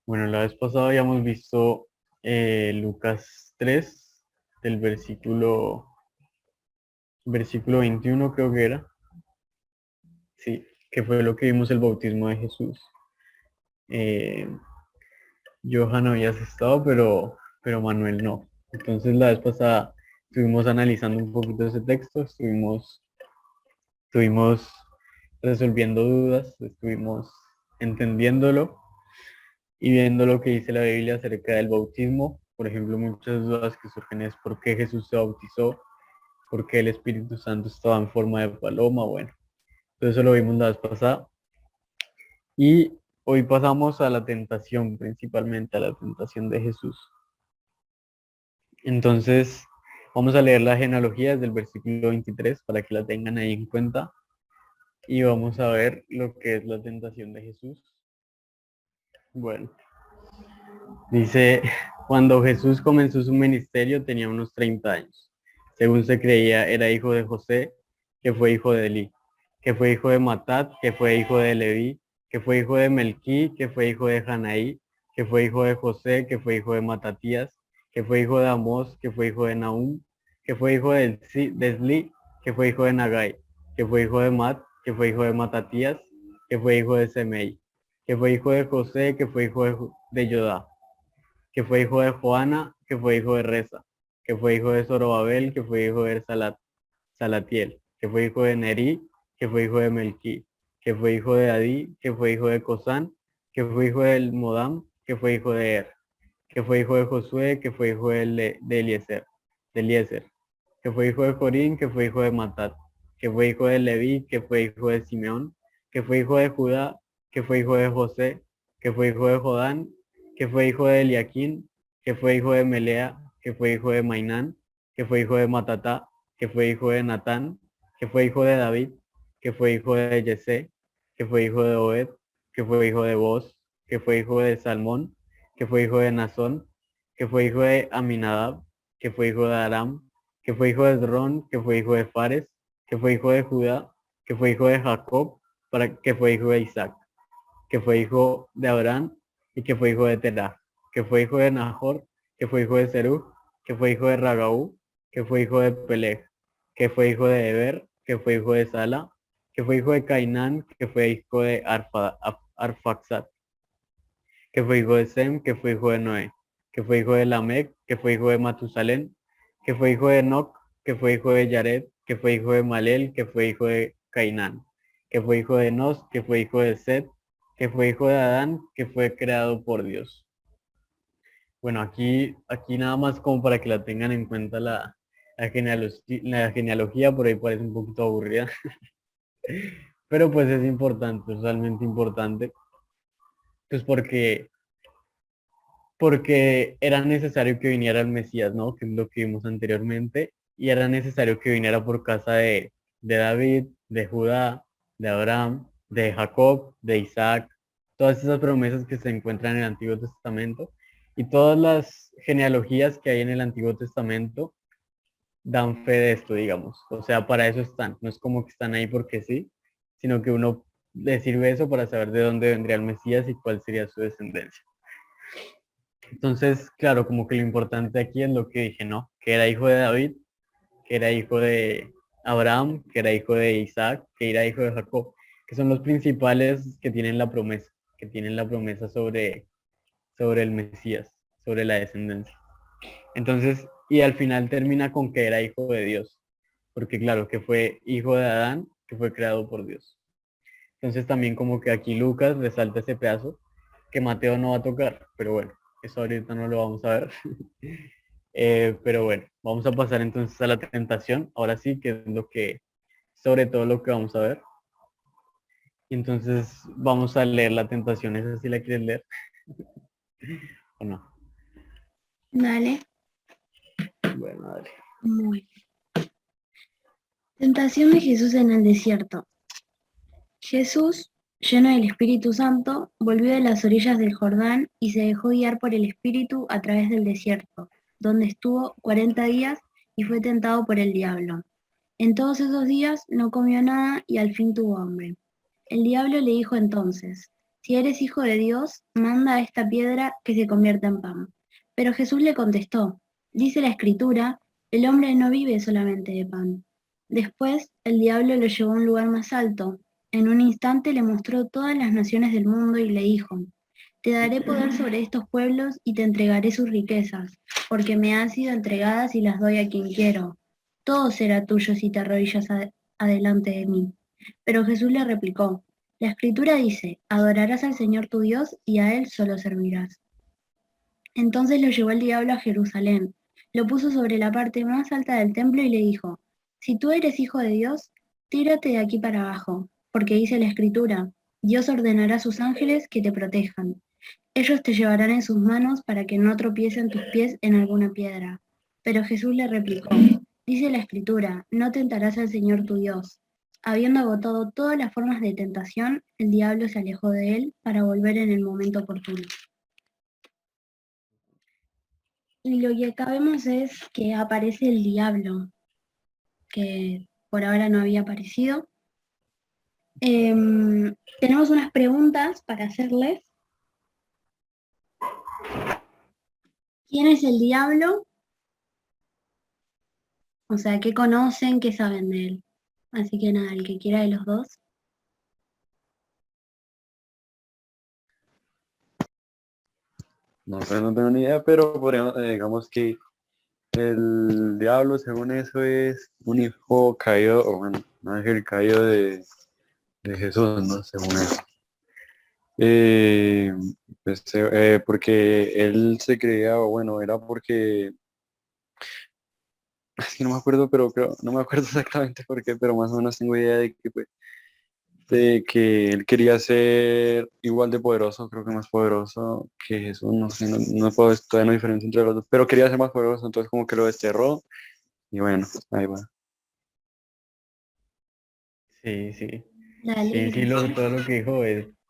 Bueno, la vez pasada habíamos visto Lucas 3, del versículo 21 creo que era, sí, que fue lo que vimos el bautismo de Jesús. Eh, Johan habías estado, pero Manuel no. Entonces la vez pasada estuvimos analizando un poquito ese texto, estuvimos resolviendo dudas, estuvimos entendiéndolo y viendo lo que dice la Biblia acerca del bautismo. Por ejemplo, muchas dudas que surgen es por qué Jesús se bautizó, por qué el Espíritu Santo estaba en forma de paloma. Bueno, todo eso lo vimos la vez pasada. Y hoy pasamos a la tentación, principalmente a la tentación de Jesús. Entonces, vamos a leer la genealogía desde el versículo 23 para que la tengan ahí en cuenta. Y vamos a ver lo que es la tentación de Jesús. Bueno, dice, cuando Jesús comenzó su ministerio tenía unos 30 años. Según se creía, era hijo de José, que fue hijo de Elí, que fue hijo de Matat, que fue hijo de Leví, que fue hijo de Melquí, que fue hijo de Janaí, que fue hijo de José, que fue hijo de Matatías, que fue hijo de Amós, que fue hijo de Nahum, que fue hijo de Esli, que fue hijo de Nagai, que fue hijo de Mat, que fue hijo de Matatías, que fue hijo de Semei, que fue hijo de José, que fue hijo de Jodá, que fue hijo de Joana, que fue hijo de Reza, que fue hijo de Zorobabel, que fue hijo de Salatiel, que fue hijo de Neri, que fue hijo de Melquí, que fue hijo de Adí, que fue hijo de Cosán, que fue hijo de Modam, que fue hijo de Er, que fue hijo de Josué, que fue hijo de Eliezer, que fue hijo de Jorín, que fue hijo de Matat, que fue hijo de Leví, que fue hijo de Simeón, que fue hijo de Judá, que fue hijo de José, que fue hijo de Jodán, que fue hijo de Eliaquín, que fue hijo de Melea, que fue hijo de Mainán, que fue hijo de Matatá, que fue hijo de Natán, que fue hijo de David, que fue hijo de Yesé, que fue hijo de Obed, que fue hijo de Boz, que fue hijo de Salmón, que fue hijo de Nazón, que fue hijo de Aminadab, que fue hijo de Aram, que fue hijo de Esrón, que fue hijo de Fares, que fue hijo de Judá, que fue hijo de Jacob, que fue hijo de Isaac, que fue hijo de Abraham y que fue hijo de Terah, que fue hijo de Nahor, que fue hijo de Serug, que fue hijo de Ragaú, que fue hijo de Peleg, que fue hijo de Eber, que fue hijo de Sala, que fue hijo de Cainán, que fue hijo de Arfaxad, que fue hijo de Sem, que fue hijo de Noé, que fue hijo de Lamec, que fue hijo de Matusalén, que fue hijo de Enoch, que fue hijo de Yared, que fue hijo de Malel, que fue hijo de Cainán, que fue hijo de Enos, que fue hijo de Set, que fue hijo de Adán, que fue creado por Dios. Bueno, aquí nada más como para que la tengan en cuenta la genealogía, por ahí parece un poquito aburrida, pero pues es importante, es realmente importante, pues porque era necesario que viniera el Mesías, ¿no? Que es lo que vimos anteriormente, y era necesario que viniera por casa de David, de Judá, de Abraham, de Jacob, de Isaac, todas esas promesas que se encuentran en el Antiguo Testamento, y todas las genealogías que hay en el Antiguo Testamento dan fe de esto, digamos. O sea, para eso están, no es como que están ahí porque sí, sino que uno le sirve eso para saber de dónde vendría el Mesías y cuál sería su descendencia. Entonces, claro, como que lo importante aquí es lo que dije, ¿no? Que era hijo de David, que era hijo de Abraham, que era hijo de Isaac, que era hijo de Jacob, que son los principales que tienen la promesa, sobre el Mesías, sobre la descendencia. Entonces, y al final termina con que era hijo de Dios, porque claro, que fue hijo de Adán, que fue creado por Dios. Entonces también como que aquí Lucas resalta ese pedazo que Mateo no va a tocar, pero bueno, eso ahorita no lo vamos a ver. Pero bueno, vamos a pasar entonces a la tentación, ahora sí, que es sobre todo lo que vamos a ver. Y entonces vamos a leer la tentación, esa sí la quieres leer, ¿o no? Dale. Bueno, dale. Muy bien. Tentación de Jesús en el desierto. Jesús, lleno del Espíritu Santo, volvió de las orillas del Jordán y se dejó guiar por el Espíritu a través del desierto, donde estuvo 40 días y fue tentado por el diablo. En todos esos días no comió nada y al fin tuvo hambre. El diablo le dijo entonces: si eres hijo de Dios, manda a esta piedra que se convierta en pan. Pero Jesús le contestó, dice la Escritura, el hombre no vive solamente de pan. Después, el diablo lo llevó a un lugar más alto. En un instante le mostró todas las naciones del mundo y le dijo, te daré poder sobre estos pueblos y te entregaré sus riquezas, porque me han sido entregadas y las doy a quien quiero. Todo será tuyo si te arrodillas adelante de mí. Pero Jesús le replicó, la Escritura dice, adorarás al Señor tu Dios y a Él solo servirás. Entonces lo llevó el diablo a Jerusalén, lo puso sobre la parte más alta del templo y le dijo, si tú eres hijo de Dios, tírate de aquí para abajo, porque dice la Escritura, Dios ordenará a sus ángeles que te protejan. Ellos te llevarán en sus manos para que no tropiecen tus pies en alguna piedra. Pero Jesús le replicó, dice la Escritura, no tentarás al Señor tu Dios. Habiendo agotado todas las formas de tentación, el diablo se alejó de él para volver en el momento oportuno. Y lo que acá vemos es que aparece el diablo, que por ahora no había aparecido. Tenemos unas preguntas para hacerles. ¿Quién es el diablo? O sea, ¿qué conocen, qué saben de él? Así que nada, el que quiera de los dos. No, pues no tengo ni idea, pero podríamos, digamos que el diablo, según eso, es un hijo caído, o bueno, un ángel caído de Jesús, ¿no? Según eso. Eh, porque él se creía, o bueno, era porque, es que no me acuerdo, pero creo, no me acuerdo exactamente por qué, pero más o menos tengo idea de que, pues, de que él quería ser igual de poderoso, creo que más poderoso que Jesús, no sé, no puedo, todavía no diferencia entre los dos, pero quería ser más poderoso, entonces como que lo desterró y bueno, ahí va. Sí, sí. Dale, Sí, sí, todo lo que dijo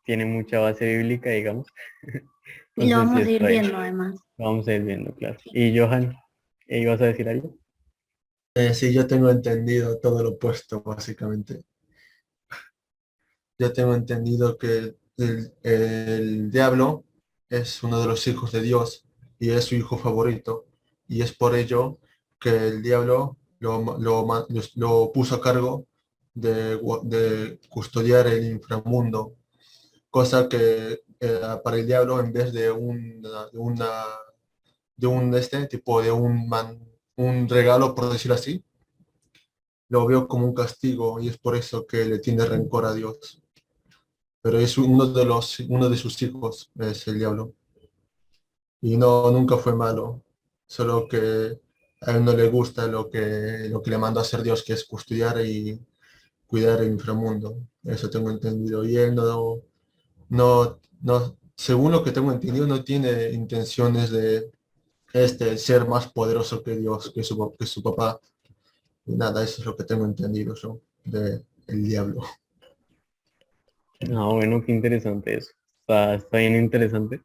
tiene mucha base bíblica, digamos. y lo Entonces sí vamos a ir está ahí. viendo además. Vamos a ir viendo, claro. Y Johan, ¿ibas a decir algo? Sí, yo tengo entendido todo lo opuesto, básicamente. Yo tengo entendido que el diablo es uno de los hijos de Dios y es su hijo favorito. Y es por ello que el diablo lo puso a cargo de custodiar el inframundo, cosa que para el diablo en vez de un este tipo de un regalo, por decirlo así, lo veo como un castigo y es por eso que le tiene rencor a Dios. Pero es uno de sus hijos, es el diablo. Y no, nunca fue malo, solo que a él no le gusta lo que le mandó a hacer Dios, que es custodiar y cuidar el inframundo. Eso tengo entendido. Y él según lo que tengo entendido, no tiene intenciones de ser más poderoso que Dios, que su papá. Y nada, eso es lo que tengo entendido yo de el diablo. Ah, bueno, qué interesante eso. Está bien interesante.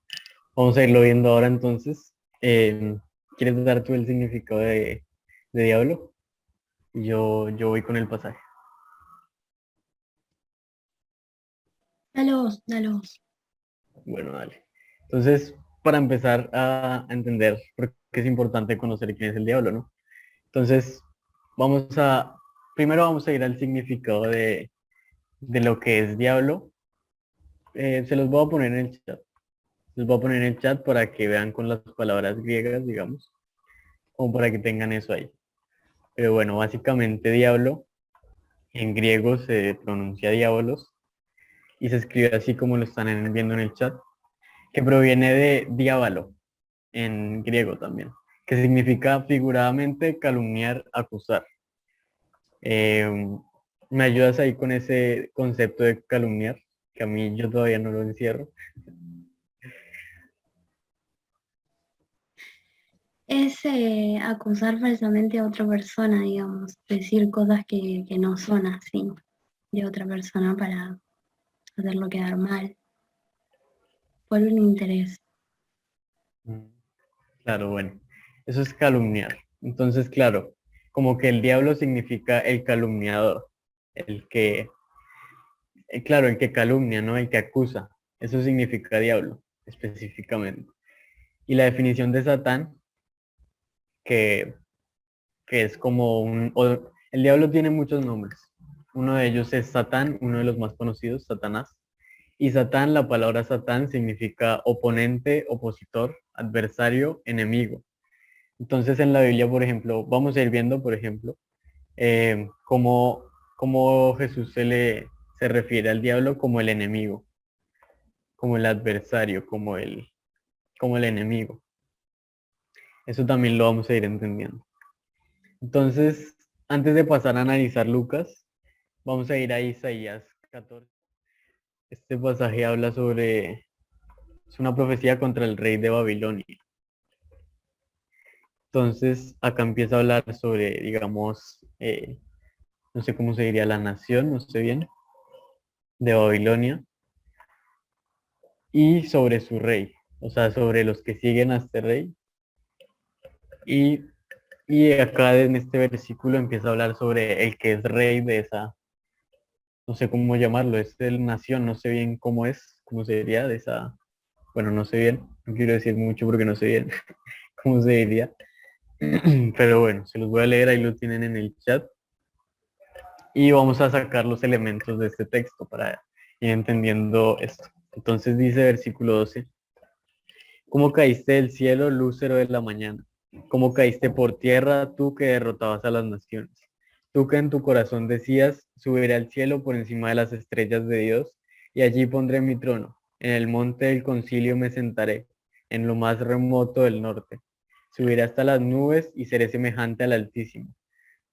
Vamos a irlo viendo ahora entonces. ¿Quieres dar tú el significado de diablo? Yo voy con el pasaje. Dale vos, dale vos. Bueno, dale. Entonces, para empezar a entender por qué es importante conocer quién es el diablo, ¿no? Entonces, vamos a, primero vamos a ir al significado de lo que es diablo. Se los voy a poner en el chat. Les voy a poner en el chat para que vean con las palabras griegas, digamos, como para que tengan eso ahí. Pero bueno, básicamente diablo en griego se pronuncia diabolos y se escribe así como lo están viendo en el chat, que proviene de diablo en griego también, que significa figuradamente calumniar, acusar. Eh, ¿Me ayudas ahí con ese concepto de calumniar? Que a mí yo todavía no lo encierro. Es acusar falsamente a otra persona, digamos, decir cosas que no son así de otra persona para hacerlo quedar mal, por un interés. Mm, claro, bueno, eso es calumniar. Entonces, claro, como que el diablo significa el calumniador, el que, claro, el que calumnia, ¿no? El que acusa, Eso significa diablo, específicamente. Y la definición de Satán, que, que es como el diablo tiene muchos nombres. Uno de ellos es Satán, uno de los más conocidos, Satanás. Y Satán, la palabra Satán significa oponente, opositor, adversario, enemigo. Entonces en la Biblia, por ejemplo, vamos a ir viendo, por ejemplo, cómo Jesús se refiere al diablo como el enemigo, como el adversario, como el enemigo. Eso también lo vamos a ir entendiendo. Entonces, antes de pasar a analizar Lucas, vamos a ir a Isaías 14. Este pasaje habla es una profecía contra el rey de Babilonia. Entonces, acá empieza a hablar sobre, digamos, no sé cómo se diría la nación, no sé bien, de Babilonia, y sobre su rey, o sea, sobre los que siguen a este rey. Y acá en este versículo empieza a hablar sobre el que es rey de esa, no sé cómo llamarlo, es el nación, no sé bien cómo es, cómo se diría de esa, bueno, no sé bien, no quiero decir mucho porque no sé bien cómo se diría, pero bueno, se los voy a leer, ahí lo tienen en el chat, y vamos a sacar los elementos de este texto para ir entendiendo esto. Entonces dice versículo 12, ¿cómo caíste del cielo, lúcero de la mañana? ¿Cómo caíste por tierra, tú que derrotabas a las naciones? Tú que en tu corazón decías, subiré al cielo por encima de las estrellas de Dios, y allí pondré mi trono. En el monte del concilio me sentaré, en lo más remoto del norte. Subiré hasta las nubes y seré semejante al Altísimo.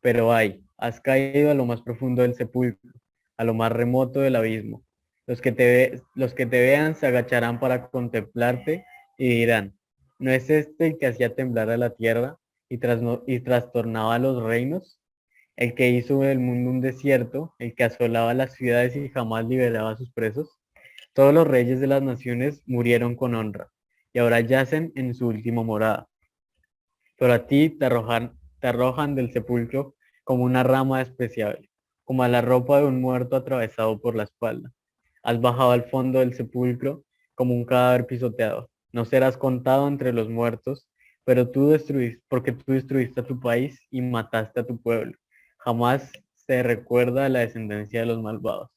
Pero ay, has caído a lo más profundo del sepulcro, a lo más remoto del abismo. Los que te vean se agacharán para contemplarte y dirán, ¿no es este el que hacía temblar a la tierra y trastornaba los reinos? El que hizo del mundo un desierto, el que asolaba las ciudades y jamás liberaba a sus presos. Todos los reyes de las naciones murieron con honra y ahora yacen en su última morada. Pero a ti te arrojan del sepulcro como una rama despreciable, como a la ropa de un muerto atravesado por la espalda. Has bajado al fondo del sepulcro como un cadáver pisoteado. No serás contado entre los muertos, pero porque tú destruiste a tu país y mataste a tu pueblo. Jamás se recuerda a la descendencia de los malvados.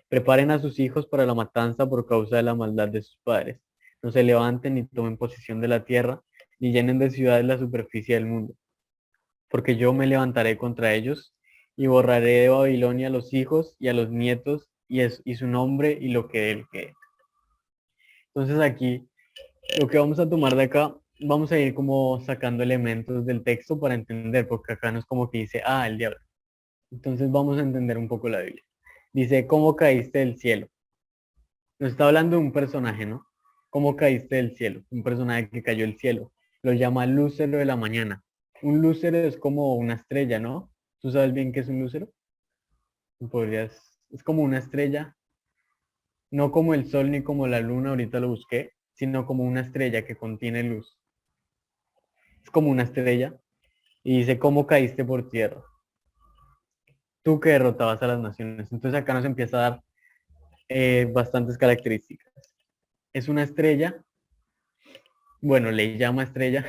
Preparen a sus hijos para la matanza por causa de la maldad de sus padres. No se levanten ni tomen posesión de la tierra, ni llenen de ciudades la superficie del mundo, porque yo me levantaré contra ellos y borraré de Babilonia a los hijos y a los nietos y su nombre y lo que él quede. Entonces aquí, lo que vamos a tomar de acá, vamos a ir como sacando elementos del texto para entender, porque acá no es como que dice, el diablo. Entonces vamos a entender un poco la Biblia. Dice, ¿cómo caíste del cielo? Nos está hablando de un personaje, ¿no? ¿Cómo caíste del cielo? Un personaje que cayó del cielo. Lo llama lúcero de la mañana. Un lúcero es como una estrella, ¿no? ¿Tú sabes bien qué es un lúcero? Es como una estrella, no como el sol ni como la luna, ahorita lo busqué, sino como una estrella que contiene luz. Es como una estrella y dice, ¿cómo caíste por tierra? Tú que derrotabas a las naciones. Entonces acá nos empieza a dar bastantes características. Es una estrella, bueno, le llama estrella,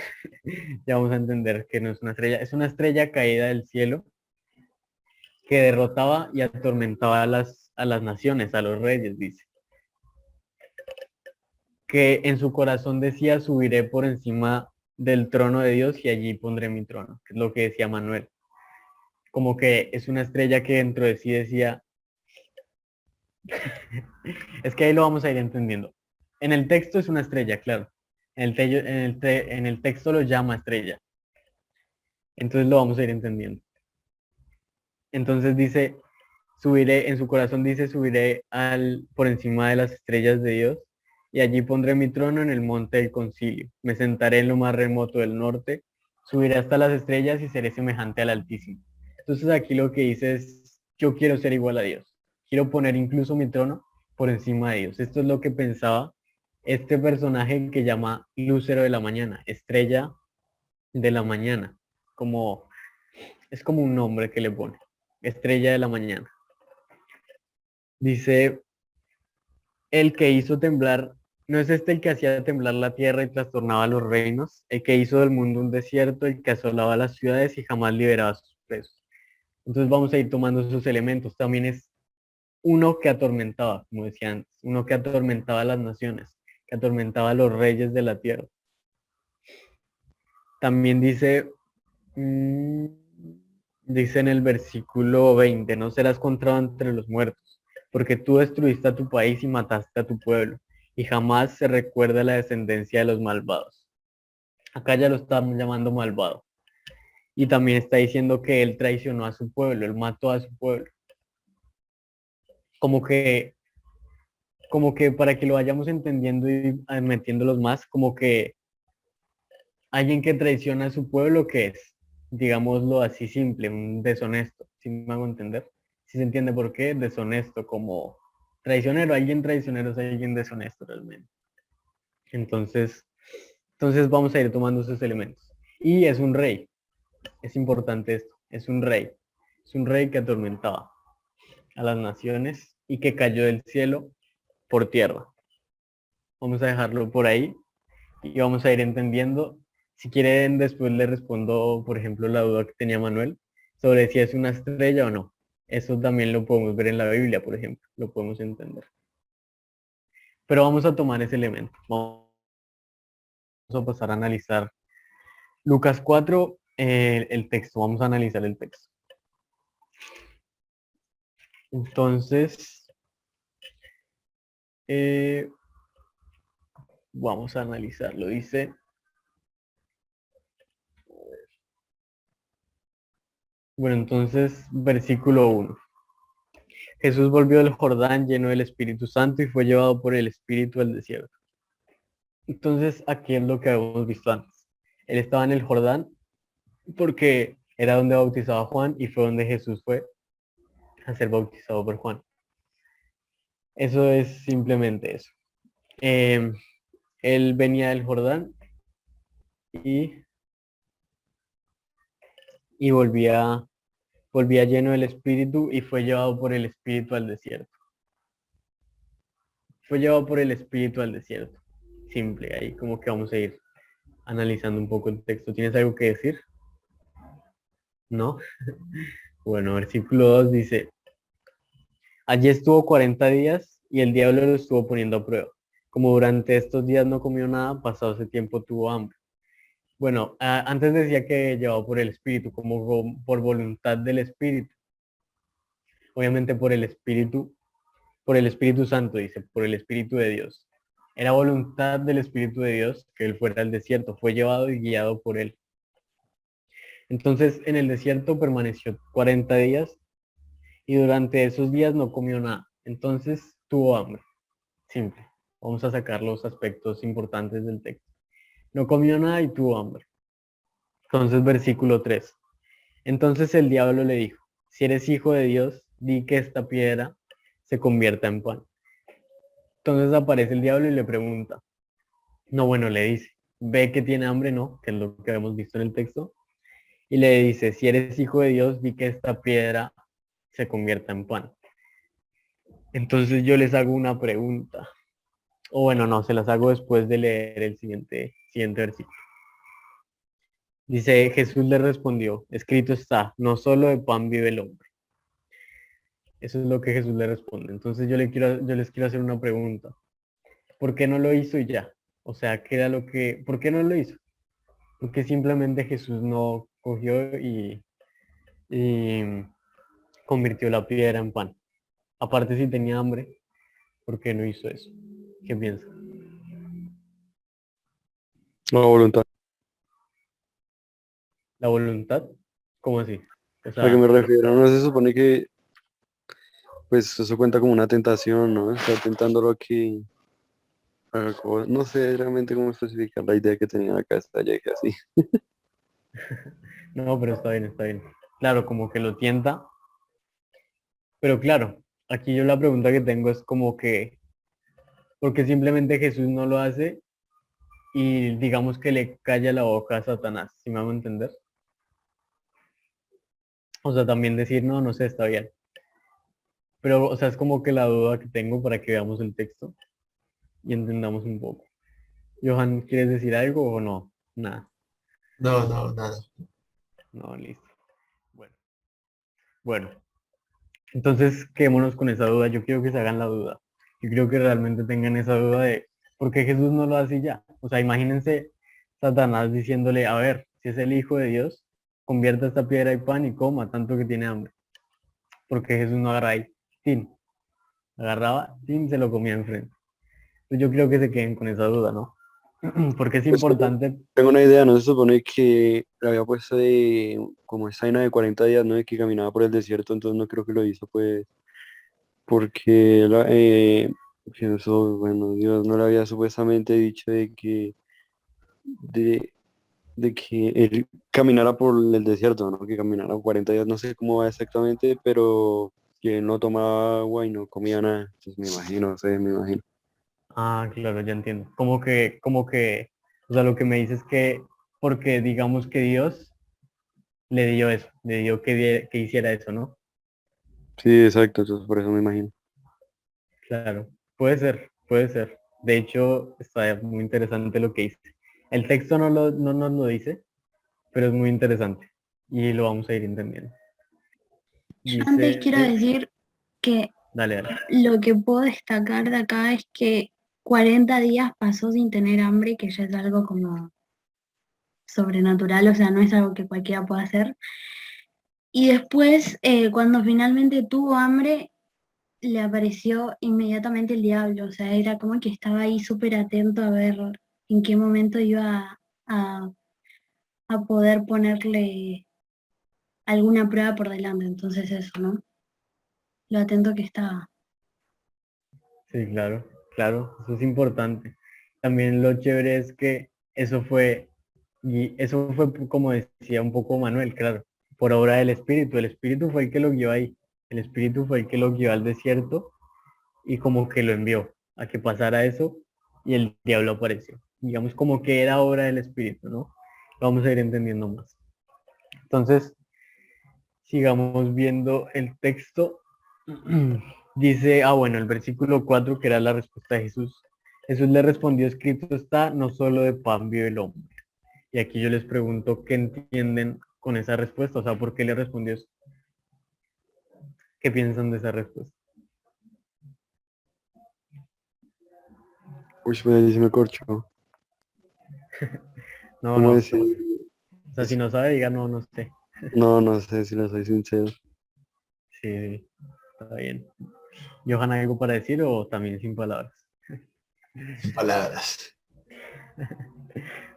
ya vamos a entender que no es una estrella, es una estrella caída del cielo que derrotaba y atormentaba a las naciones, a los reyes, dice. Que en su corazón decía, subiré por encima del trono de Dios y allí pondré mi trono, que es lo que decía Manuel. Como que es una estrella que dentro de sí decía, es que ahí lo vamos a ir entendiendo. En el texto es una estrella, claro. En el texto lo llama estrella. Entonces lo vamos a ir entendiendo. Entonces dice, subiré, en su corazón dice, subiré por encima de las estrellas de Dios y allí pondré mi trono en el monte del concilio. Me sentaré en lo más remoto del norte, subiré hasta las estrellas y seré semejante al Altísimo. Entonces aquí lo que dice es, yo quiero ser igual a Dios. Quiero poner incluso mi trono por encima de Dios. Esto es lo que pensaba este personaje que llama Lúcero de la mañana, estrella de la mañana, como es como un nombre que le pone, estrella de la mañana. Dice, el que hizo temblar, ¿no es este el que hacía temblar la tierra y trastornaba los reinos? El que hizo del mundo un desierto, el que asolaba las ciudades y jamás liberaba a sus presos. Entonces vamos a ir tomando esos elementos. También es uno que atormentaba, como decía antes, uno que atormentaba a las naciones, que atormentaba a los reyes de la tierra. También dice, dice en el versículo 20, no serás contado entre los muertos, porque tú destruiste a tu país y mataste a tu pueblo, y jamás se recuerda la descendencia de los malvados. Acá ya lo estamos llamando malvado. Y también está diciendo que él traicionó a su pueblo, él mató a su pueblo. Como que, como que para que lo vayamos entendiendo y metiéndolos más, como que alguien que traiciona a su pueblo, que es, digámoslo así simple, un deshonesto, si me hago entender. Si se entiende por qué, deshonesto, como traicionero, alguien traicionero es alguien deshonesto realmente. Entonces, entonces vamos a ir tomando esos elementos. Y es un rey, es importante esto, es un rey que atormentaba a las naciones y que cayó del cielo por tierra. Vamos a dejarlo por ahí y vamos a ir entendiendo. Si quieren, después le respondo, por ejemplo, la duda que tenía Manuel sobre si es una estrella o no. Eso también lo podemos ver en la Biblia, por ejemplo, lo podemos entender. Pero vamos a tomar ese elemento. Vamos a pasar a analizar Lucas 4, el texto. Vamos a analizar el texto. Entonces, vamos a analizarlo. Dice, bueno, entonces, versículo 1. Jesús volvió del Jordán lleno del Espíritu Santo y fue llevado por el Espíritu al desierto. Entonces, aquí es lo que habíamos visto antes. Él estaba en el Jordán porque era donde bautizaba Juan y fue donde Jesús fue a ser bautizado por Juan. Eso es simplemente eso. Él venía del Jordán y, y volvía lleno del Espíritu y fue llevado por el Espíritu al desierto. Fue llevado por el Espíritu al desierto. Simple, ahí como que vamos a ir analizando un poco el texto. ¿Tienes algo que decir? ¿No? Bueno, versículo 2 dice, allí estuvo 40 días y el diablo lo estuvo poniendo a prueba. Como durante estos días no comió nada, pasado ese tiempo tuvo hambre. Bueno, antes decía que llevado por el Espíritu, como por voluntad del Espíritu. Obviamente por el Espíritu Santo, dice, por el Espíritu de Dios. Era voluntad del Espíritu de Dios que él fuera al desierto, fue llevado y guiado por él. Entonces en el desierto permaneció 40 días y durante esos días no comió nada. Entonces tuvo hambre. Simple. Vamos a sacar los aspectos importantes del texto. No comió nada y tuvo hambre. Entonces versículo 3. Entonces el diablo le dijo, si eres hijo de Dios, di que esta piedra se convierta en pan. Entonces aparece el diablo y le pregunta. No, bueno, le dice, ve que tiene hambre, ¿no? Que es lo que hemos visto en el texto. Y le dice, si eres hijo de Dios, di que esta piedra se convierta en pan. Entonces yo les hago una pregunta. O bueno, no, se las hago después de leer el siguiente versículo. Dice, Jesús le respondió, escrito está, no solo de pan vive el hombre. Eso es lo que Jesús le responde. Entonces yo les quiero hacer una pregunta. ¿Por qué no lo hizo y ya? O sea, ¿qué era por qué no lo hizo? Porque simplemente Jesús no cogió y convirtió la piedra en pan. Aparte si tenía hambre, ¿por qué no hizo eso? ¿Qué piensa? La voluntad. ¿La voluntad? ¿Cómo así? O ¿A qué sea, me refiero? No se supone que, pues, eso cuenta como una tentación, ¿no? Está tentándolo aquí. No sé realmente cómo especificar la idea que tenía acá, hasta ya dije así. no, pero está bien, está bien. Claro, como que lo tienta, pero claro, aquí yo la pregunta que tengo es como que, ¿por qué simplemente Jesús no lo hace y digamos que le calla la boca a Satanás? ¿Sí me hago entender? O sea, también decir, no, no sé, está bien. Pero, o sea, es como que la duda que tengo para que veamos el texto. y entendamos un poco. Johan, ¿quieres decir algo o no? Nada. No, no, nada. No, listo. Bueno, bueno. Entonces, quedémonos con esa duda. Yo quiero que se hagan la duda. Yo creo que realmente tengan esa duda de por qué Jesús no lo hace ya. O sea, imagínense Satanás diciéndole, a ver, si es el Hijo de Dios, convierta esta piedra en pan y coma, tanto que tiene hambre. Porque Jesús no agarra ahí, tin, agarraba, tin, se lo comía enfrente. Entonces yo creo que se queden con esa duda, ¿no? Porque es Pues importante, tengo una idea, ¿no? Se supone que le había puesto como esa vaina de 40 días, ¿no? De que caminaba por el desierto, entonces no creo que lo hizo, pues, porque que eso, bueno, Dios no le había supuestamente dicho de, de que él caminara por el desierto, ¿no? Que caminara 40 días, no sé cómo va exactamente, pero que él no tomaba agua y no comía nada. Entonces me imagino, no sé, me imagino. claro, ya entiendo. Como que, o sea, lo que me dices es que, porque digamos que Dios le dio eso, le dio que hiciera eso, ¿no? Sí, exacto, entonces por eso me imagino. Claro, puede ser, puede ser. De hecho, está muy interesante lo que dice. El texto no nos lo dice, pero es muy interesante y lo vamos a ir entendiendo. Yo antes quiero Dice, decir que dale, dale. lo que puedo destacar de acá es que 40 días pasó sin tener hambre, que ya es algo como sobrenatural, o sea, no es algo que cualquiera pueda hacer. Y después, cuando finalmente tuvo hambre, le apareció inmediatamente el diablo, o sea, era como que estaba ahí súper atento a ver en qué momento iba a poder ponerle alguna prueba por delante, entonces eso, ¿no? Lo atento que estaba. Sí, claro, claro, eso es importante. También lo chévere es que y eso fue como decía un poco Manuel, claro, por obra del Espíritu. El Espíritu fue el que lo guió ahí. El Espíritu fue el que lo guió al desierto y como que lo envió a que pasara eso y el diablo apareció. Digamos como que era obra del Espíritu, ¿no? Lo vamos a ir entendiendo más. Entonces, sigamos viendo el texto. Dice, bueno, el versículo 4 que era la respuesta de Jesús. Jesús le respondió, escrito está, no solo de pan vive el hombre. Y aquí yo les pregunto, ¿qué entienden con esa respuesta? O sea, ¿por qué le respondió eso? ¿Qué piensan de esa respuesta? Uy, pues ahí sí me corcho. No, ¿Cómo no. decir? O sea, si no sabe, diga, no, no sé. No, no sé si le soy sincero. Sí, sí, está bien. ¿Johan algo para decir o también sin palabras? Sin palabras.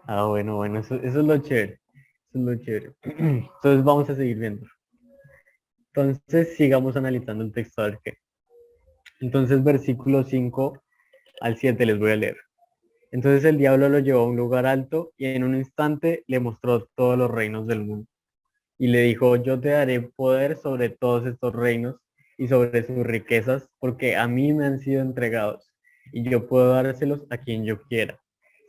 Bueno, bueno, eso es lo chévere. Eso es lo chévere. Entonces vamos a seguir viendo. Entonces sigamos analizando el texto a ver qué. Entonces versículo 5 al 7 les voy a leer. Entonces el diablo lo llevó a un lugar alto y en un instante le mostró todos los reinos del mundo. Y le dijo, yo te daré poder sobre todos estos reinos y sobre sus riquezas, porque a mí me han sido entregados y yo puedo dárselos a quien yo quiera.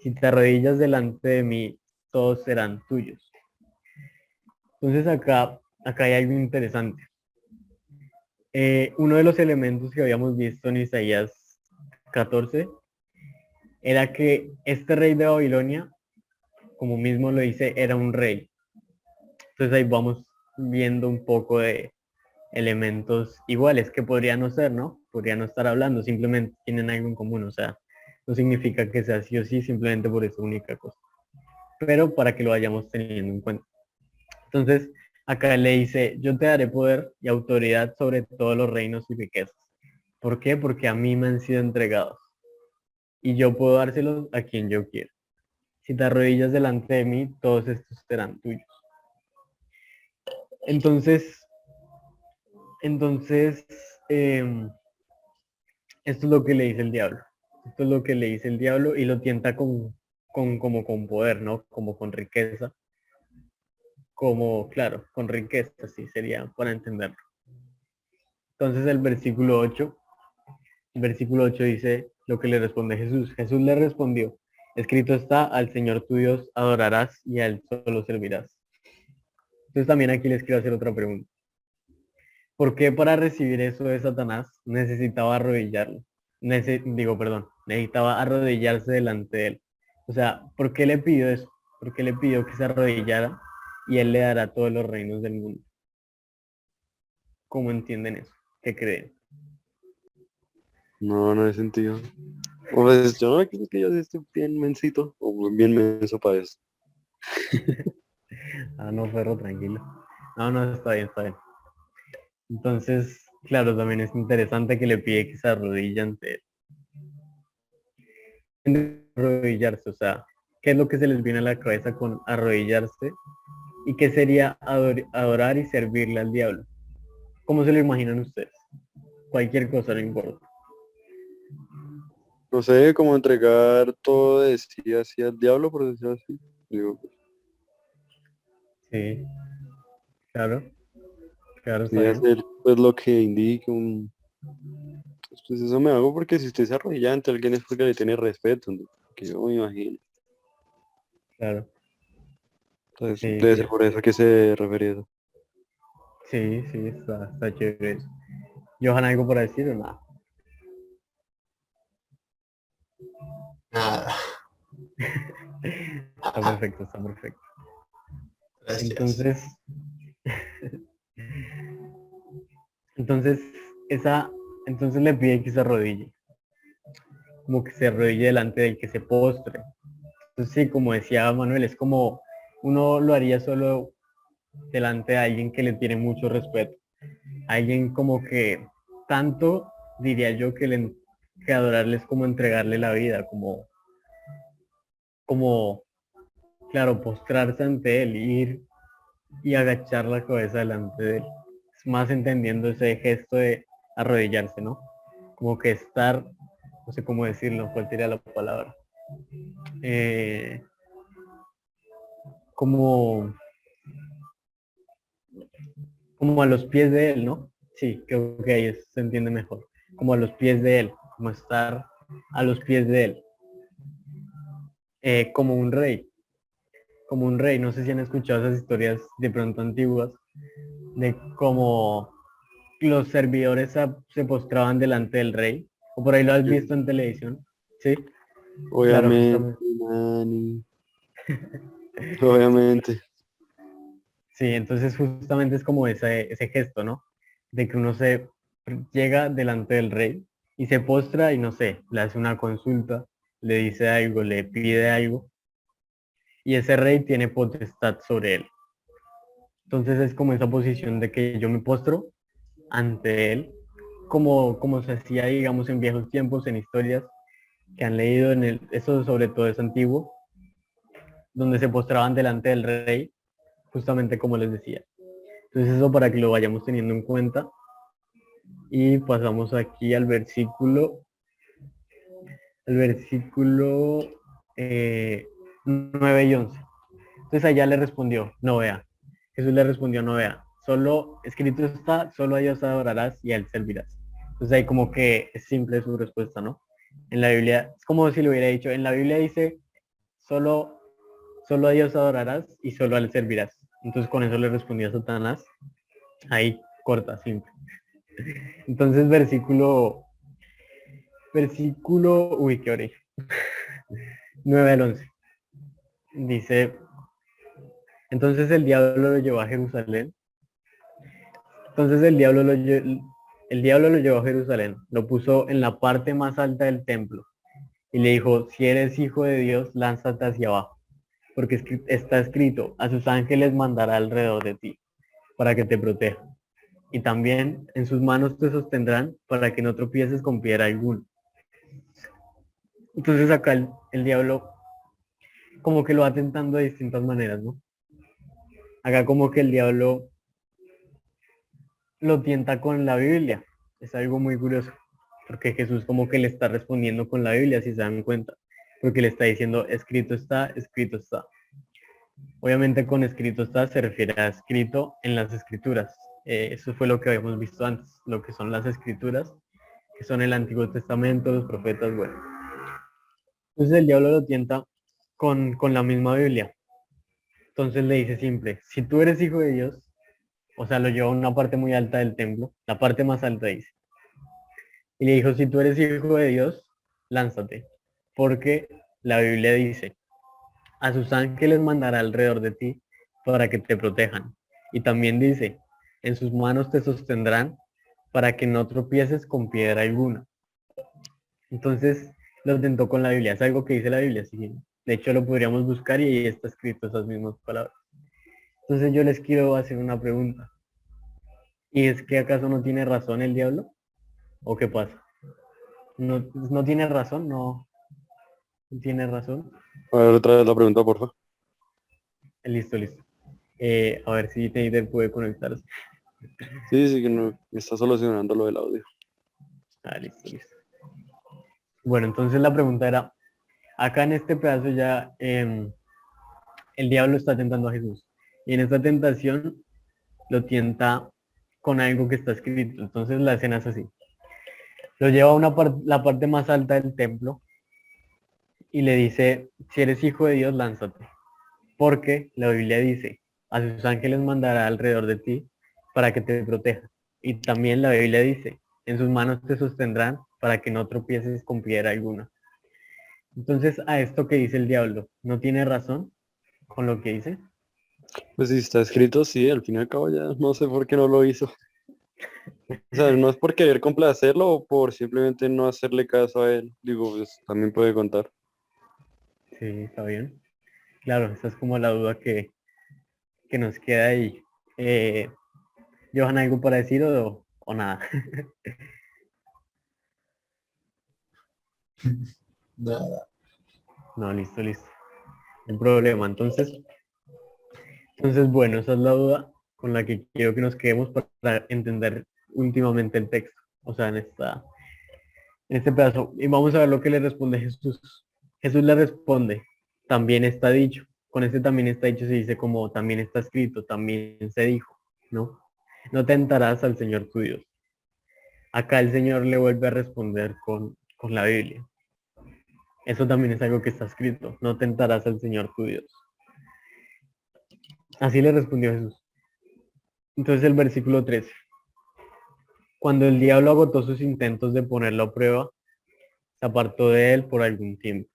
Si te arrodillas delante de mí, todos serán tuyos. Entonces acá hay algo interesante. Uno de los elementos que habíamos visto en Isaías 14 era que este rey de Babilonia, como mismo lo dice, era un rey. Entonces ahí vamos viendo un poco de elementos iguales que podrían no ser, ¿no? Podrían no estar hablando, simplemente tienen algo en común, o sea, no significa que sea sí o sí simplemente por esa única cosa, pero para que lo vayamos teniendo en cuenta. Entonces, acá le dice, yo te daré poder y autoridad sobre todos los reinos y riquezas. ¿Por qué? Porque a mí me han sido entregados y yo puedo dárselos a quien yo quiera. Si te arrodillas delante de mí, todos estos serán tuyos. Entonces, entonces, eh, esto es lo que le dice el diablo. Esto es lo que le dice el diablo y lo tienta como con poder, ¿no? Como con riqueza. Como, claro, con riqueza, sí, sería para entenderlo. Entonces el versículo 8 dice lo que le responde Jesús. Jesús le respondió, escrito está, al Señor tu Dios adorarás y a Él solo servirás. Entonces también aquí les quiero hacer otra pregunta. ¿Por qué para recibir eso de Satanás necesitaba arrodillarlo? Perdón, necesitaba arrodillarse delante de él. O sea, ¿por qué le pidió eso? ¿Por qué le pidió que se arrodillara y él le dará todos los reinos del mundo? ¿Cómo entienden eso? ¿Qué creen? No, no hay sentido. Pues yo no creo que yo sí estoy bien mensito o bien menso para eso. Ah, no, perro, tranquilo. No, no, está bien, está bien. Entonces, claro, también es interesante que le pide que se arrodille ante él. Arrodillarse, o sea, ¿qué es lo que se les viene a la cabeza con arrodillarse? ¿Y qué sería adorar y servirle al diablo? ¿Cómo se lo imaginan ustedes? Cualquier cosa, no importa. No sé, cómo entregar todo de sí así al diablo, por decirlo así. Digo, pues, Sí, claro, claro, está sí, bien. hacer pues lo que indique un... Pues eso me hago porque si usted se arrodilla ante alguien es porque le tiene respeto, ¿no? Que yo me imagino. Claro, Entonces, sí, debe sí, ser por eso que se refería a eso. sí, sí, está chévere eso. ¿Johan algo por decir o nada? Nada. Está perfecto, está perfecto. Gracias. Entonces, entonces, esa, entonces le pide que se arrodille, como que se arrodille delante del que se postre. Entonces, sí, como decía Manuel, es como uno lo haría solo delante de alguien que le tiene mucho respeto. Alguien como que tanto, diría yo, que adorarle es como entregarle la vida, como, claro, postrarse ante él, ir y agachar la cabeza delante de él. Es más entendiendo ese gesto de arrodillarse, ¿no? Como que estar, no sé cómo decirlo, cuál sería la palabra. Eh, como, como a los pies de él, ¿no? Sí, creo que ahí se entiende mejor. Como a los pies de él, como estar a los pies de él. Como un rey, como un rey. No sé si han escuchado esas historias de pronto antiguas, de cómo los servidores se postraban delante del rey. O por ahí lo has Sí. visto en televisión. Sí, claro, Obviamente, justamente. Manny, obviamente. Sí, entonces justamente es como ese gesto, ¿no? De que uno se llega delante del rey y se postra y no sé, le hace una consulta, le dice algo, le pide algo y ese rey tiene potestad sobre él. Entonces es como esa posición de que yo me postro ante él, como se hacía, digamos, en viejos tiempos, en historias que han leído eso sobre todo es antiguo, donde se postraban delante del rey, justamente como les decía. Entonces eso para que lo vayamos teniendo en cuenta. Y pasamos aquí al versículo 9 y 11. Entonces allá le respondió, no vea. Jesús le respondió, no vea. Solo escrito está, solo a Dios adorarás y a él servirás. Entonces ahí como que es simple su respuesta, ¿no? En la Biblia, es como si lo hubiera dicho, en la Biblia dice, solo, solo a Dios adorarás y solo a él servirás. Entonces con eso le respondió a Satanás. Ahí, corta, simple. Entonces uy, qué oré. 9 al 11. Dice, entonces el diablo lo llevó a Jerusalén. Entonces el diablo lo llevó a Jerusalén, lo puso en la parte más alta del templo y le dijo, si eres hijo de Dios, lánzate hacia abajo, porque está escrito, a sus ángeles mandará alrededor de ti, para que te protejan. Y también en sus manos te sostendrán para que no tropieces con piedra alguna. Entonces acá el diablo como que lo va tentando de distintas maneras, ¿no? Acá como que el diablo lo tienta con la Biblia. Es algo muy curioso, porque Jesús como que le está respondiendo con la Biblia, si se dan cuenta, porque le está diciendo, escrito está, escrito está. Obviamente con escrito está se refiere a escrito en las escrituras. Eso fue lo que habíamos visto antes, lo que son las escrituras, que son el Antiguo Testamento, los profetas, bueno. Entonces el diablo lo tienta con la misma Biblia. Entonces le dice simple, si tú eres hijo de Dios, o sea, lo lleva a una parte muy alta del templo, la parte más alta dice. Y le dijo, si tú eres hijo de Dios, lánzate, porque la Biblia dice, a sus ángeles mandará alrededor de ti para que te protejan. Y también dice, en sus manos te sostendrán para que no tropieces con piedra alguna. Entonces lo tentó con la Biblia. Es algo que dice la Biblia. Sí. De hecho lo podríamos buscar y ahí está escrito esas mismas palabras. Entonces yo les quiero hacer una pregunta. ¿Y es que acaso no tiene razón el diablo? ¿O qué pasa? ¿No tiene razón? ¿No tiene razón? A ver, otra vez la pregunta, porfa. Listo, listo. A ver si te puede conectarse. Sí, sí, que no, me está solucionando lo del audio. Ah, listo, listo. Bueno, entonces la pregunta era, acá en este pedazo ya el diablo está tentando a Jesús. Y en esta tentación lo tienta con algo que está escrito. Entonces la escena es así. Lo lleva a la parte más alta del templo y le dice, si eres hijo de Dios, lánzate. Porque la Biblia dice, a sus ángeles mandará alrededor de ti para que te proteja. Y también la Biblia dice, en sus manos te sostendrán para que no tropieces con piedra alguna. Entonces, a esto que dice el diablo, ¿no tiene razón con lo que dice? Pues si está escrito, sí, al fin y al cabo ya no sé por qué no lo hizo. O sea, no es por querer complacerlo o por simplemente no hacerle caso a él. Digo, pues también puede contar. Sí, está bien. Claro, esa es como la duda que nos queda ahí. Eh, ¿Johan, algo para decir o nada? Nada. No, listo, listo. No hay problema. Entonces, bueno, esa es la duda con la que quiero que nos quedemos para entender últimamente el texto. O sea, en este pedazo. Y vamos a ver lo que le responde Jesús. Jesús le responde, también está dicho. Con este también está dicho se dice como también está escrito, también se dijo, ¿no? No tentarás al Señor tu Dios. Acá el Señor le vuelve a responder con la Biblia. Eso también es algo que está escrito. No tentarás al Señor tu Dios. Así le respondió Jesús. Entonces el versículo 13. Cuando el diablo agotó sus intentos de ponerlo a prueba, se apartó de él por algún tiempo.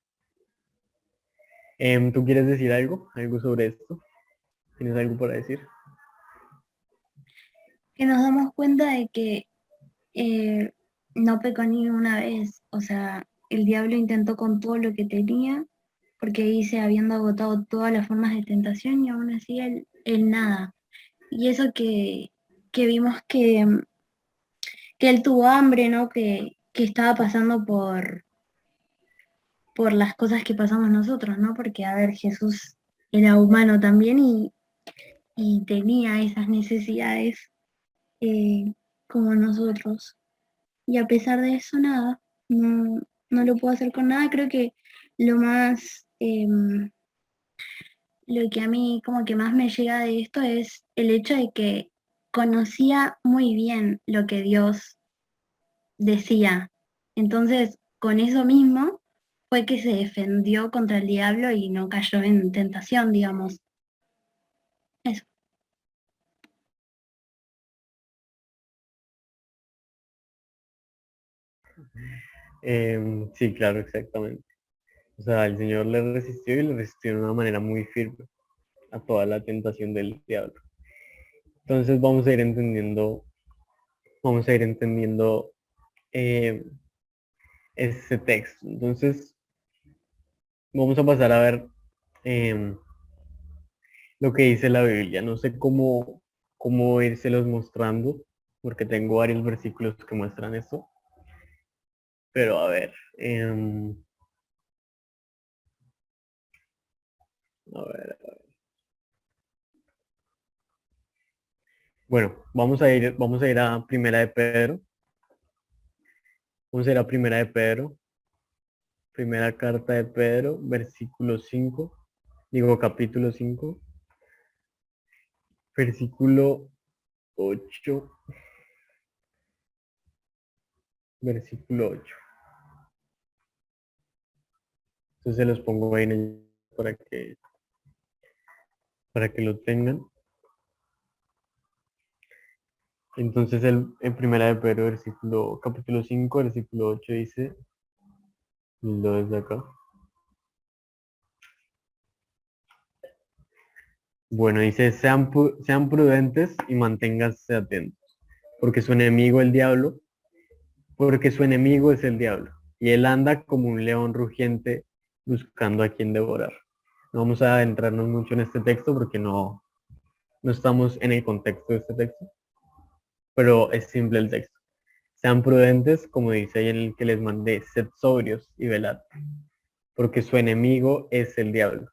¿Tú quieres decir algo? ¿Algo sobre esto? ¿Tienes algo para decir? Que nos damos cuenta de que eh, no pecó ni una vez. O sea, el diablo intentó con todo lo que tenía, porque dice, habiendo agotado todas las formas de tentación, y aún así él nada. Y eso que vimos que él tuvo hambre, ¿no? Que estaba pasando por las cosas que pasamos nosotros, ¿no? Porque, a ver, Jesús era humano también y tenía esas necesidades eh, como nosotros. Y a pesar de eso, nada, no lo puedo hacer con nada. Creo que lo más, lo que a mí como que más me llega de esto es el hecho de que conocía muy bien lo que Dios decía. Entonces, con eso mismo fue que se defendió contra el diablo y no cayó en tentación, digamos. Eso. Sí, claro, exactamente. O sea, el Señor le resistió y le resistió de una manera muy firme a toda la tentación del diablo. Entonces vamos a ir entendiendo eh, ese texto. Entonces, vamos a pasar a ver eh, lo que dice la Biblia. No sé cómo irselos mostrando, porque tengo varios versículos que muestran esto. Pero a ver, a ver. Bueno, vamos a ir a Primera de Pedro. Vamos a ir a Primera de Pedro, primera carta de Pedro, versículo 5, digo capítulo 5, versículo 8, versículo 8. Entonces se los pongo ahí para que lo tengan. Entonces en Primera de Pedro, capítulo 5, versículo 8 dice, lo desde acá. Bueno, dice, sean prudentes y manténganse atentos, porque su enemigo el diablo, porque su enemigo es el diablo, y él anda como un león rugiente buscando a quien devorar. No vamos a adentrarnos mucho en este texto porque no estamos en el contexto de este texto, pero es simple el texto. Sean prudentes, como dice ahí en el que les mandé, sed sobrios y velad, porque su enemigo es el diablo.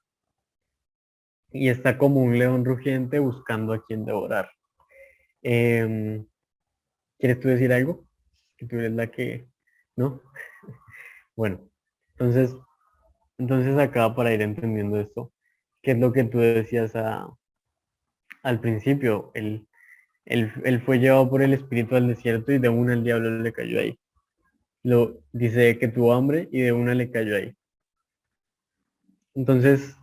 Y está como un león rugiente buscando a quien devorar. Em, ¿Quieres tú decir algo? Que tú eres la que... ¿No? Bueno, entonces, entonces acá para ir entendiendo esto, ¿qué es lo que tú decías al principio? Él fue llevado por el espíritu al desierto y de una el diablo le cayó ahí. Lo dice que tuvo hambre y de una le cayó ahí. Entonces,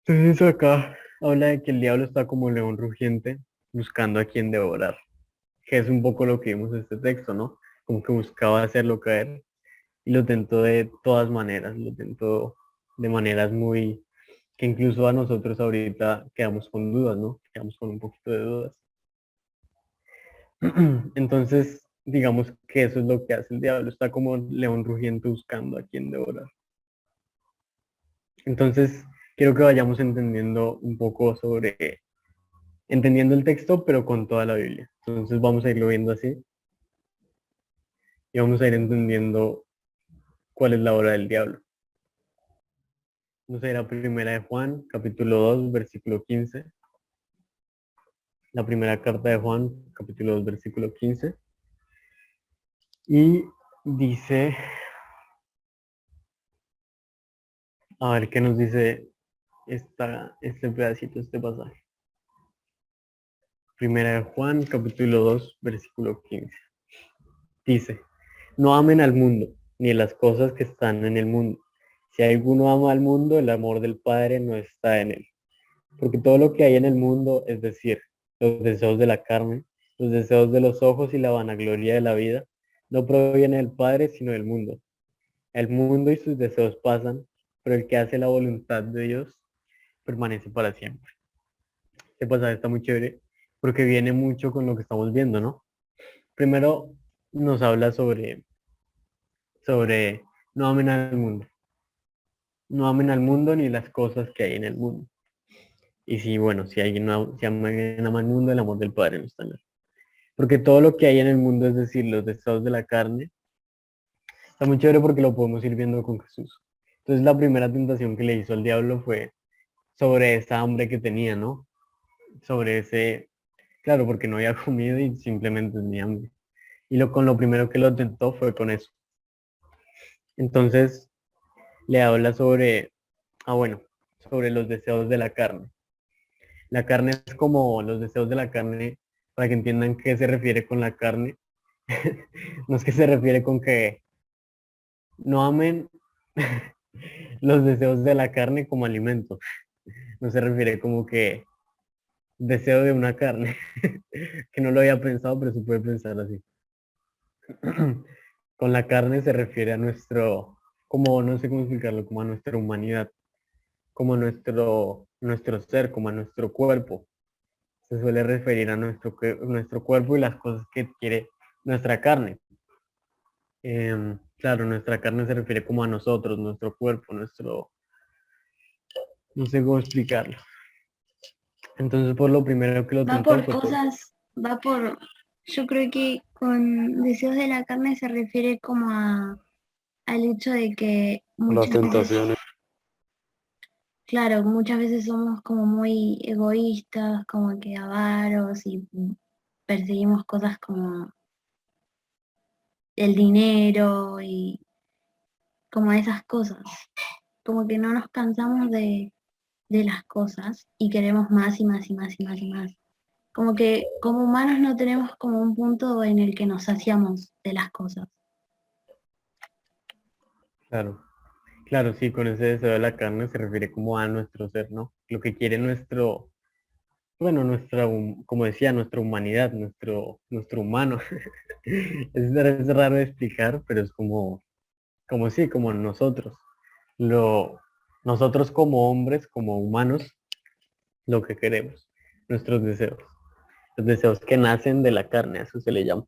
entonces acá habla de que el diablo está como león rugiente buscando a quien devorar, que es un poco lo que vimos en este texto, ¿no? Como que buscaba hacerlo caer y lo tentó de todas maneras, lo tentó de maneras muy que incluso a nosotros ahorita quedamos con dudas, ¿no? Quedamos con un poquito de dudas. Entonces, digamos que eso es lo que hace el diablo, está como león rugiente buscando a quien devorar. Entonces, quiero que vayamos entendiendo un poco sobre, entendiendo el texto, pero con toda la Biblia. Entonces vamos a irlo viendo así y vamos a ir entendiendo cuál es la obra del diablo. Vamos a ir a primera de Juan, capítulo 2, versículo 15. La primera carta de Juan, capítulo 2, versículo 15. Y dice, a ver qué nos dice este pedacito, este pasaje. Primera de Juan, capítulo 2, versículo 15. Dice, no amen al mundo, ni las cosas que están en el mundo. Si alguno ama al mundo, el amor del Padre no está en él. Porque todo lo que hay en el mundo, es decir, los deseos de la carne, los deseos de los ojos y la vanagloria de la vida, no proviene del Padre, sino del mundo. El mundo y sus deseos pasan, pero el que hace la voluntad de Dios permanece para siempre. Este pasaje está muy chévere porque viene mucho con lo que estamos viendo, ¿no? Primero nos habla sobre no amen al mundo. No amen al mundo ni las cosas que hay en el mundo. Y si, bueno, si alguien ama al mundo, el amor del Padre no está en él. Porque todo lo que hay en el mundo, es decir, los deseos de la carne, está muy chévere porque lo podemos ir viendo con Jesús. Entonces la primera tentación que le hizo al diablo fue sobre esa hambre que tenía, ¿no? Sobre ese, claro, porque no había comido y simplemente tenía hambre. Y con lo primero que lo tentó fue con eso. Entonces le habla sobre, bueno, sobre los deseos de la carne. La carne es como los deseos de la carne, para que entiendan qué se refiere con la carne. No es que se refiere con que no amen los deseos de la carne como alimento. No se refiere como que deseo de una carne, que no lo había pensado, pero se puede pensar así. Con la carne se refiere a nuestro, como no sé cómo explicarlo, como a nuestra humanidad, como a nuestro ser, como a nuestro cuerpo. Se suele referir a nuestro cuerpo y las cosas que quiere nuestra carne. Claro, nuestra carne se refiere como a nosotros, nuestro cuerpo, no sé cómo explicarlo. Entonces, por lo primero que lo Va tentó por fue por... cosas, va por, yo creo que con deseos de la carne se refiere como al hecho de que Las muchas veces, tentaciones. claro, muchas veces somos como muy egoístas, como que avaros y perseguimos cosas como el dinero y como esas cosas. Como que no nos cansamos de las cosas y queremos más y más y más y más y más. Como que como humanos no tenemos como un punto en el que nos saciamos de las cosas. Claro, claro, sí, con ese deseo de la carne se refiere como a nuestro ser, ¿no? Lo que quiere bueno, como decía, nuestra humanidad, nuestro humano. Es raro de explicar, pero es como como sí, como nosotros. Nosotros como hombres, como humanos, lo que queremos, nuestros deseos. Los deseos que nacen de la carne, a eso se le llama.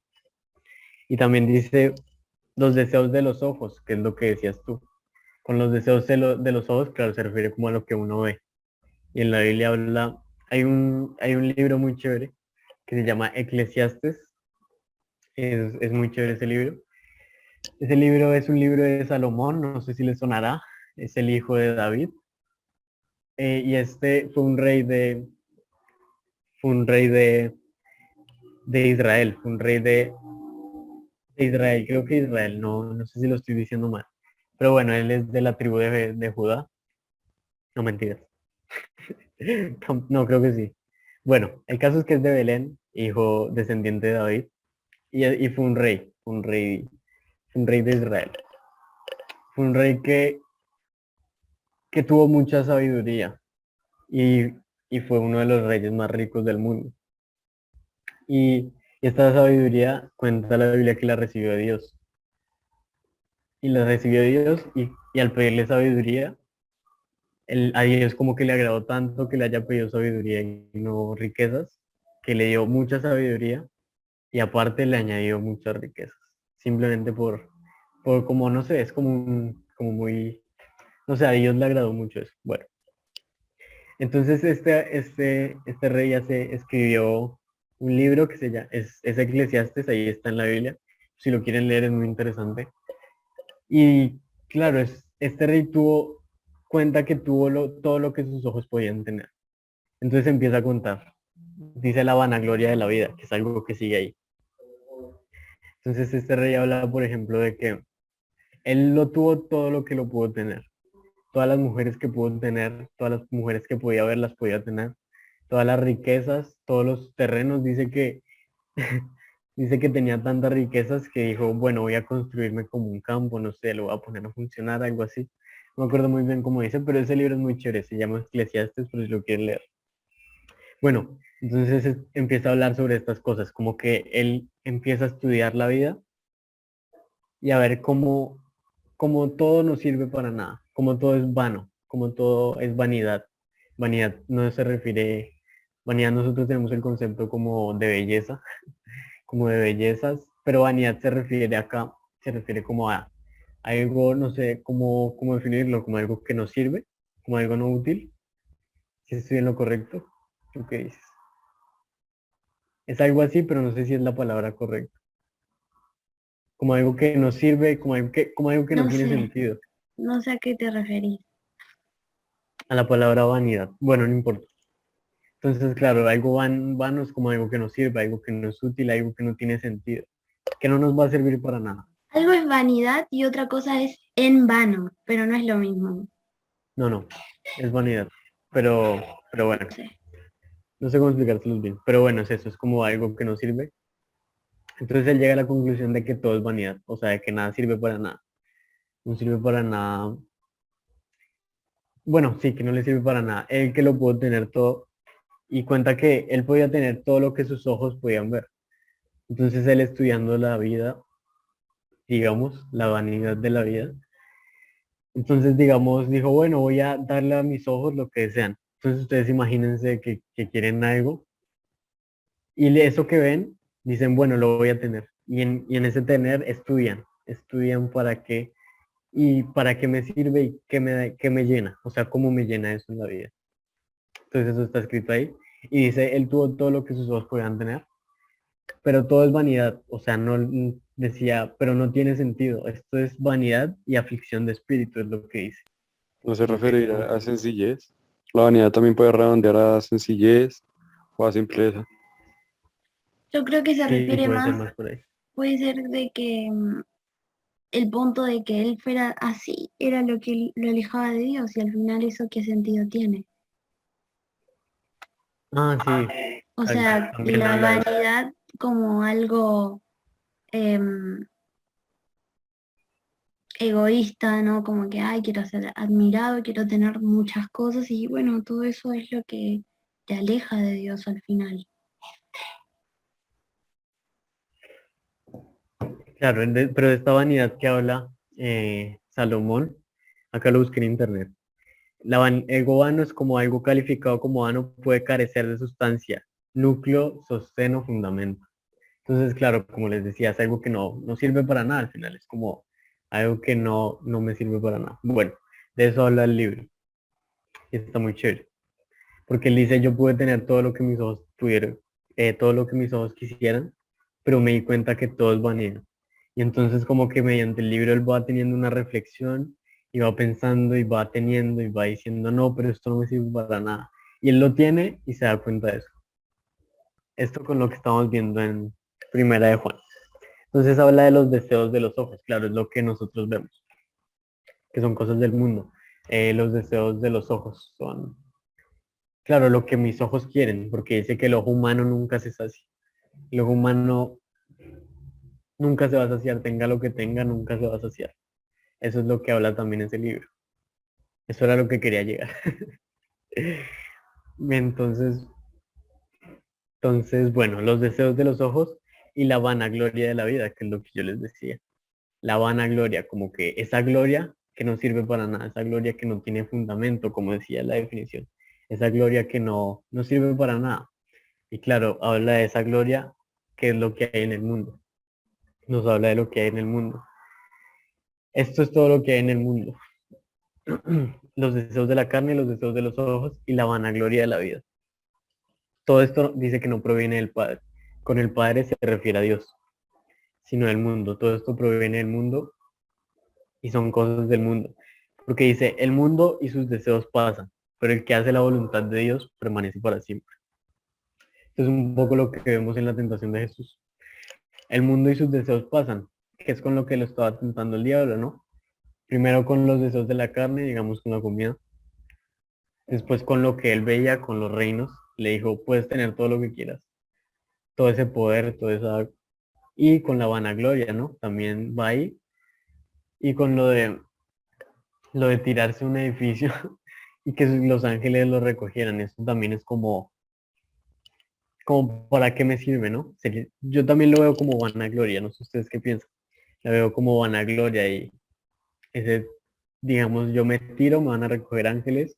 Y también dice los deseos de los ojos, que es lo que decías tú. Con los deseos de los ojos, claro, se refiere como a lo que uno ve. Y en la Biblia habla, hay un libro muy chévere que se llama Eclesiastes. Es muy chévere ese libro. Ese libro es un libro de Salomón, no sé si le sonará. Es el hijo de David. Y este fue un rey de Israel, fue un rey de Israel, creo que Israel, no sé si lo estoy diciendo mal. Pero bueno, él es de la tribu de Judá. No, mentiras. No, creo que sí. Bueno, el caso es que es de Belén, hijo descendiente de David, y fue un rey de Israel. Fue un rey que tuvo mucha sabiduría y, y fue uno de los reyes más ricos del mundo. Y esta sabiduría cuenta la Biblia que la recibió de Dios. Y la recibió de Dios y al pedirle sabiduría, a Dios como que le agradó tanto que le haya pedido sabiduría y no riquezas, que le dio mucha sabiduría y aparte le añadió muchas riquezas. Simplemente por como, no sé, es como muy, no sé, a Dios le agradó mucho eso. Bueno, entonces este rey ya se escribió un libro que se llama, es Eclesiastes, ahí está en la Biblia. Si lo quieren leer es muy interesante. Y claro, este rey cuenta que tuvo todo lo que sus ojos podían tener. Entonces empieza a contar. Dice la vanagloria de la vida, que es algo que sigue ahí. Entonces este rey habla, por ejemplo, de que él lo tuvo todo lo que lo pudo tener. Todas las mujeres que pudo tener, todas las mujeres que podía ver, las podía tener. Todas las riquezas, todos los terrenos. Dice que tenía tantas riquezas que dijo, bueno, voy a construirme como un campo, no sé, lo voy a poner a funcionar, algo así. No me acuerdo muy bien cómo dice, pero ese libro es muy chévere, se llama Eclesiastes, por si lo quieren leer. Bueno, entonces empieza a hablar sobre estas cosas, como que él empieza a estudiar la vida y a ver cómo todo no sirve para nada, como todo es vano, como todo es vanidad. Vanidad no se refiere, vanidad nosotros tenemos el concepto como de belleza, como de bellezas, pero vanidad se refiere como a algo, no sé cómo definirlo, como algo que no sirve, como algo no útil. Si estoy en lo correcto, ¿tú qué dices? Es algo así, pero no sé si es la palabra correcta. Como algo que no sirve, como algo que no No tiene sé, sentido. no sé a qué te referís. A la palabra vanidad. Bueno, no importa. Entonces, claro, algo vano es como algo que no sirve, algo que no es útil, algo que no tiene sentido, que no nos va a servir para nada. Algo es vanidad y otra cosa es en vano, pero no es lo mismo. No, es vanidad. Pero bueno, No sé. no sé cómo explicárselos bien. Pero bueno, es eso, es como algo que no sirve. Entonces él llega a la conclusión de que todo es vanidad, o sea, de que nada sirve para nada. No sirve para nada. Bueno, sí, que no le sirve para nada. Él que lo pudo tener todo y cuenta que él podía tener todo lo que sus ojos podían ver. Entonces él estudiando la vida, digamos, la vanidad de la vida. Entonces, digamos, dijo, bueno, voy a darle a mis ojos lo que desean. Entonces ustedes imagínense que quieren algo y eso que ven, dicen, bueno, lo voy a tener. Y en ese tener estudian para qué me sirve y qué me llena, o sea, cómo me llena eso en la vida. Entonces eso está escrito ahí. Y dice, él tuvo todo lo que sus ojos podían tener, pero todo es vanidad, o sea, no decía, pero no tiene sentido. Esto es vanidad y aflicción de espíritu, es lo que dice. No se Lo que referirá a sencillez. La vanidad también puede redondear a sencillez o a simpleza. Yo creo que se sí, refiere puede ser más, más por ahí. puede ser de que el punto de que él fuera así era lo que lo alejaba de Dios y al final eso qué sentido tiene. Ah, sí, O sea, también la habla de eso. vanidad como algo em, egoísta, ¿no? Como que, ay, quiero ser admirado, quiero tener muchas cosas y bueno, todo eso es lo que te aleja de Dios al final. Claro, pero de esta vanidad que habla Salomón, acá lo busqué en internet. Algo vano es como algo calificado como vano puede carecer de sustancia, núcleo, sostén o fundamento. Entonces, claro, como les decía, es algo que no sirve para nada al final, es como algo que no me sirve para nada. Bueno, de eso habla el libro y está muy chévere, porque él dice, yo pude tener todo lo que mis ojos pudieron, todo lo que mis ojos quisieran, pero me di cuenta que todo es vanidad. Y entonces como que mediante el libro él va teniendo una reflexión y va pensando y va teniendo y va diciendo, no, pero esto no me sirve para nada. Y él lo tiene y se da cuenta de eso. Esto con lo que estamos viendo en Primera de Juan. Entonces habla de los deseos de los ojos, claro, es lo que nosotros vemos, que son cosas del mundo. Los deseos de los ojos son, claro, lo que mis ojos quieren, porque dice que el ojo humano nunca se sacia. El ojo humano nunca se va a saciar, tenga lo que tenga, nunca se va a saciar. Eso es lo que habla también ese libro. Eso era lo que quería llegar. Entonces, bueno, los deseos de los ojos y la vanagloria de la vida, que es lo que yo les decía. La vanagloria, como que esa gloria que no sirve para nada, esa gloria que no tiene fundamento, como decía la definición, esa gloria que no sirve para nada. Y claro, habla de esa gloria que es lo que hay en el mundo. Nos habla de lo que hay en el mundo. Esto es todo lo que hay en el mundo. Los deseos de la carne, los deseos de los ojos y la vanagloria de la vida. Todo esto dice que no proviene del Padre. Con el Padre se refiere a Dios, sino del mundo. Todo esto proviene del mundo y son cosas del mundo. Porque dice, el mundo y sus deseos pasan, pero el que hace la voluntad de Dios permanece para siempre. Esto es un poco lo que vemos en la tentación de Jesús. El mundo y sus deseos pasan, que es con lo que lo estaba tentando el diablo, ¿no? Primero con los deseos de la carne, digamos con la comida. Después con lo que él veía, con los reinos, le dijo, puedes tener todo lo que quieras. Todo ese poder, toda esa... Y con la vanagloria, ¿no? También va ahí. Y con lo de tirarse un edificio y que los ángeles lo recogieran. Eso también es como para qué me sirve, ¿no? Yo también lo veo como vanagloria, no sé ustedes qué piensan. La veo como vanagloria y ese, digamos, yo me tiro, me van a recoger ángeles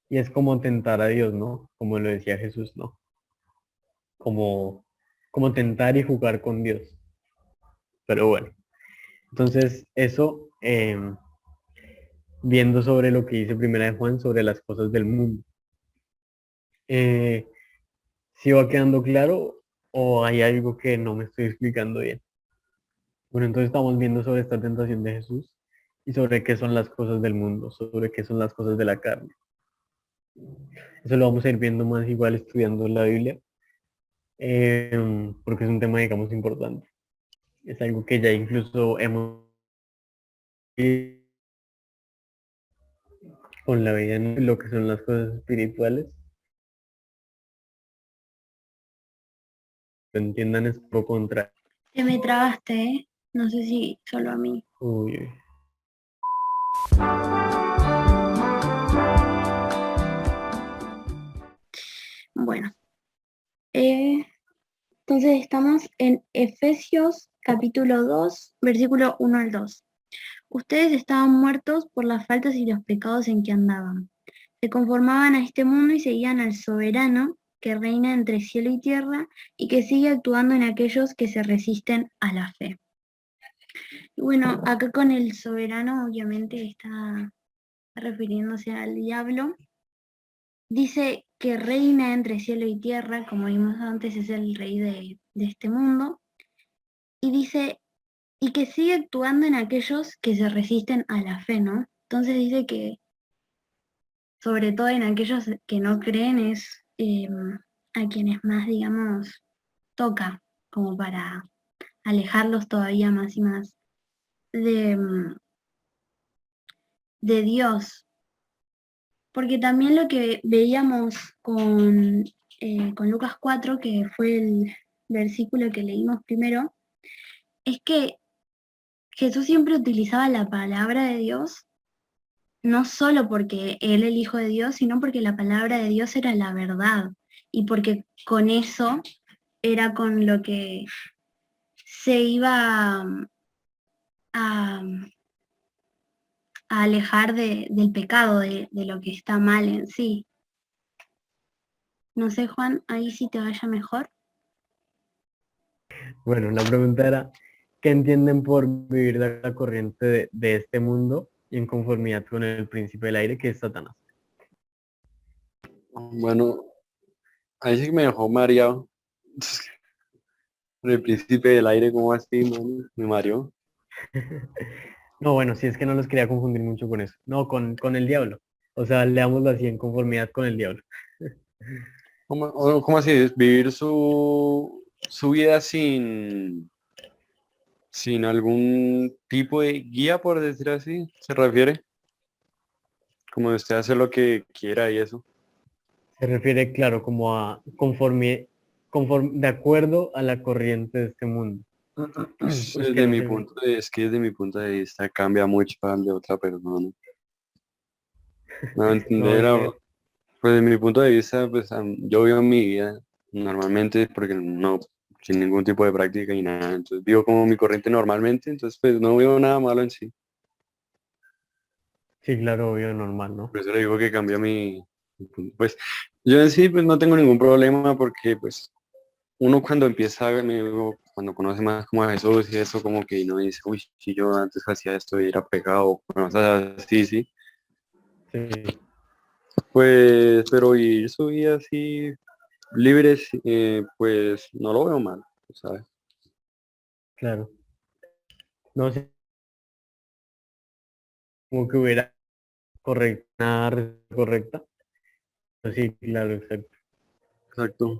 y es como tentar a Dios, ¿no? Como lo decía Jesús, ¿no? Como, como tentar y jugar con Dios. Pero bueno, entonces eso, viendo sobre lo que dice Primera de Juan sobre las cosas del mundo. Eh, ¿Sí va quedando claro o hay algo que no me estoy explicando bien? Bueno, entonces estamos viendo sobre esta tentación de Jesús y sobre qué son las cosas del mundo, sobre qué son las cosas de la carne. Eso lo vamos a ir viendo más igual estudiando la Biblia, porque es un tema, digamos, importante. Es algo que ya incluso hemos visto con la vida en lo que son las cosas espirituales. Lo entiendan es poco contrario. Te me trabaste, ¿eh? No sé si solo a mí. Uy, uy. Bueno, entonces estamos en Efesios capítulo 2, versículo 1 al 2. Ustedes estaban muertos por las faltas y los pecados en que andaban. Se conformaban a este mundo y seguían al soberano que reina entre cielo y tierra y que sigue actuando en aquellos que se resisten a la fe. Y bueno, acá con el soberano obviamente está refiriéndose al diablo. Dice que reina entre cielo y tierra, como vimos antes, es el rey de este mundo. Y dice, y que sigue actuando en aquellos que se resisten a la fe, ¿no? Entonces dice que, sobre todo en aquellos que no creen, es a quienes más, digamos, toca, como para alejarlos todavía más y más de, de Dios. Porque también lo que veíamos con Lucas 4, que fue el versículo que leímos primero, es que Jesús siempre utilizaba la palabra de Dios, no solo porque Él el Hijo de Dios, sino porque la palabra de Dios era la verdad y porque con eso era con lo que se iba a a alejar del pecado, de lo que está mal en sí. No sé, Juan, ahí sí te vaya mejor. Bueno, la pregunta era, ¿qué entienden por vivir la corriente de este mundo y en conformidad con el príncipe del aire, que es Satanás? Bueno, ahí sí que me dejó mareado. El príncipe del aire, ¿cómo así, mano? Me mareó. No, bueno, si es que no los quería confundir mucho con eso. No, con el diablo. O sea, leámoslo así en conformidad con el diablo. ¿Cómo así? ¿Es vivir su vida sin algún tipo de guía, por decir así, se refiere? Como de usted hace lo que quiera y eso. Se refiere, claro, como a de acuerdo a la corriente de este mundo. Pues que Desde no mi sé. punto es que desde mi punto de vista cambia mucho al de otra persona. Me va a No, entender, es que pues desde mi punto de vista, pues yo vivo mi vida normalmente porque no, sin ningún tipo de práctica y nada. Entonces vivo como mi corriente normalmente, entonces pues no veo nada malo en sí. sí, claro, obvio, normal, ¿no? Por eso le digo que cambia mi punto. Pues yo en sí pues no tengo ningún problema porque pues uno cuando empieza, cuando conoce más como a Jesús y eso como que no dice, uy, si yo antes hacía esto y era pecado, bueno, o sea, sí, sí. Sí, Pues, pero vivir su vida así libre, sí, pues no lo veo mal, ¿sabes? claro. No sé, como que hubiera correcta, una respuesta correcta. Pero sí, claro, exacto. Exacto.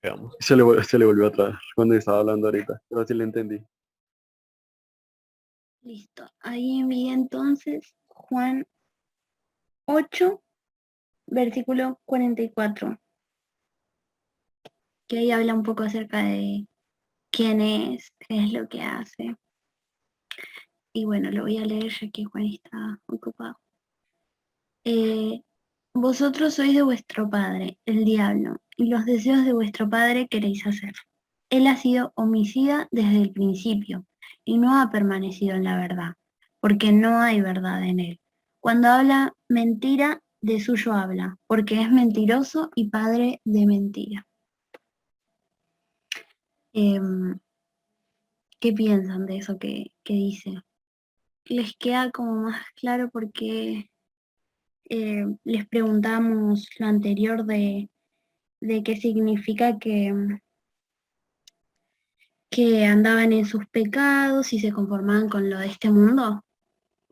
Veamos. Se le volvió atrás cuando estaba hablando ahorita, pero sí le entendí. Listo. Ahí envié entonces Juan 8, versículo 44, que ahí habla un poco acerca de quién es, qué es lo que hace. Y bueno, lo voy a leer ya que Juan está ocupado. Eh, Vosotros sois de vuestro padre, el diablo, y los deseos de vuestro padre queréis hacer. Él ha sido homicida desde el principio y no ha permanecido en la verdad, porque no hay verdad en él. Cuando habla mentira, de suyo habla, porque es mentiroso y padre de mentira. Em, ¿Qué piensan de eso que dice? ¿Les queda como más claro porque les preguntamos lo anterior de qué significa que andaban en sus pecados y se conformaban con lo de este mundo?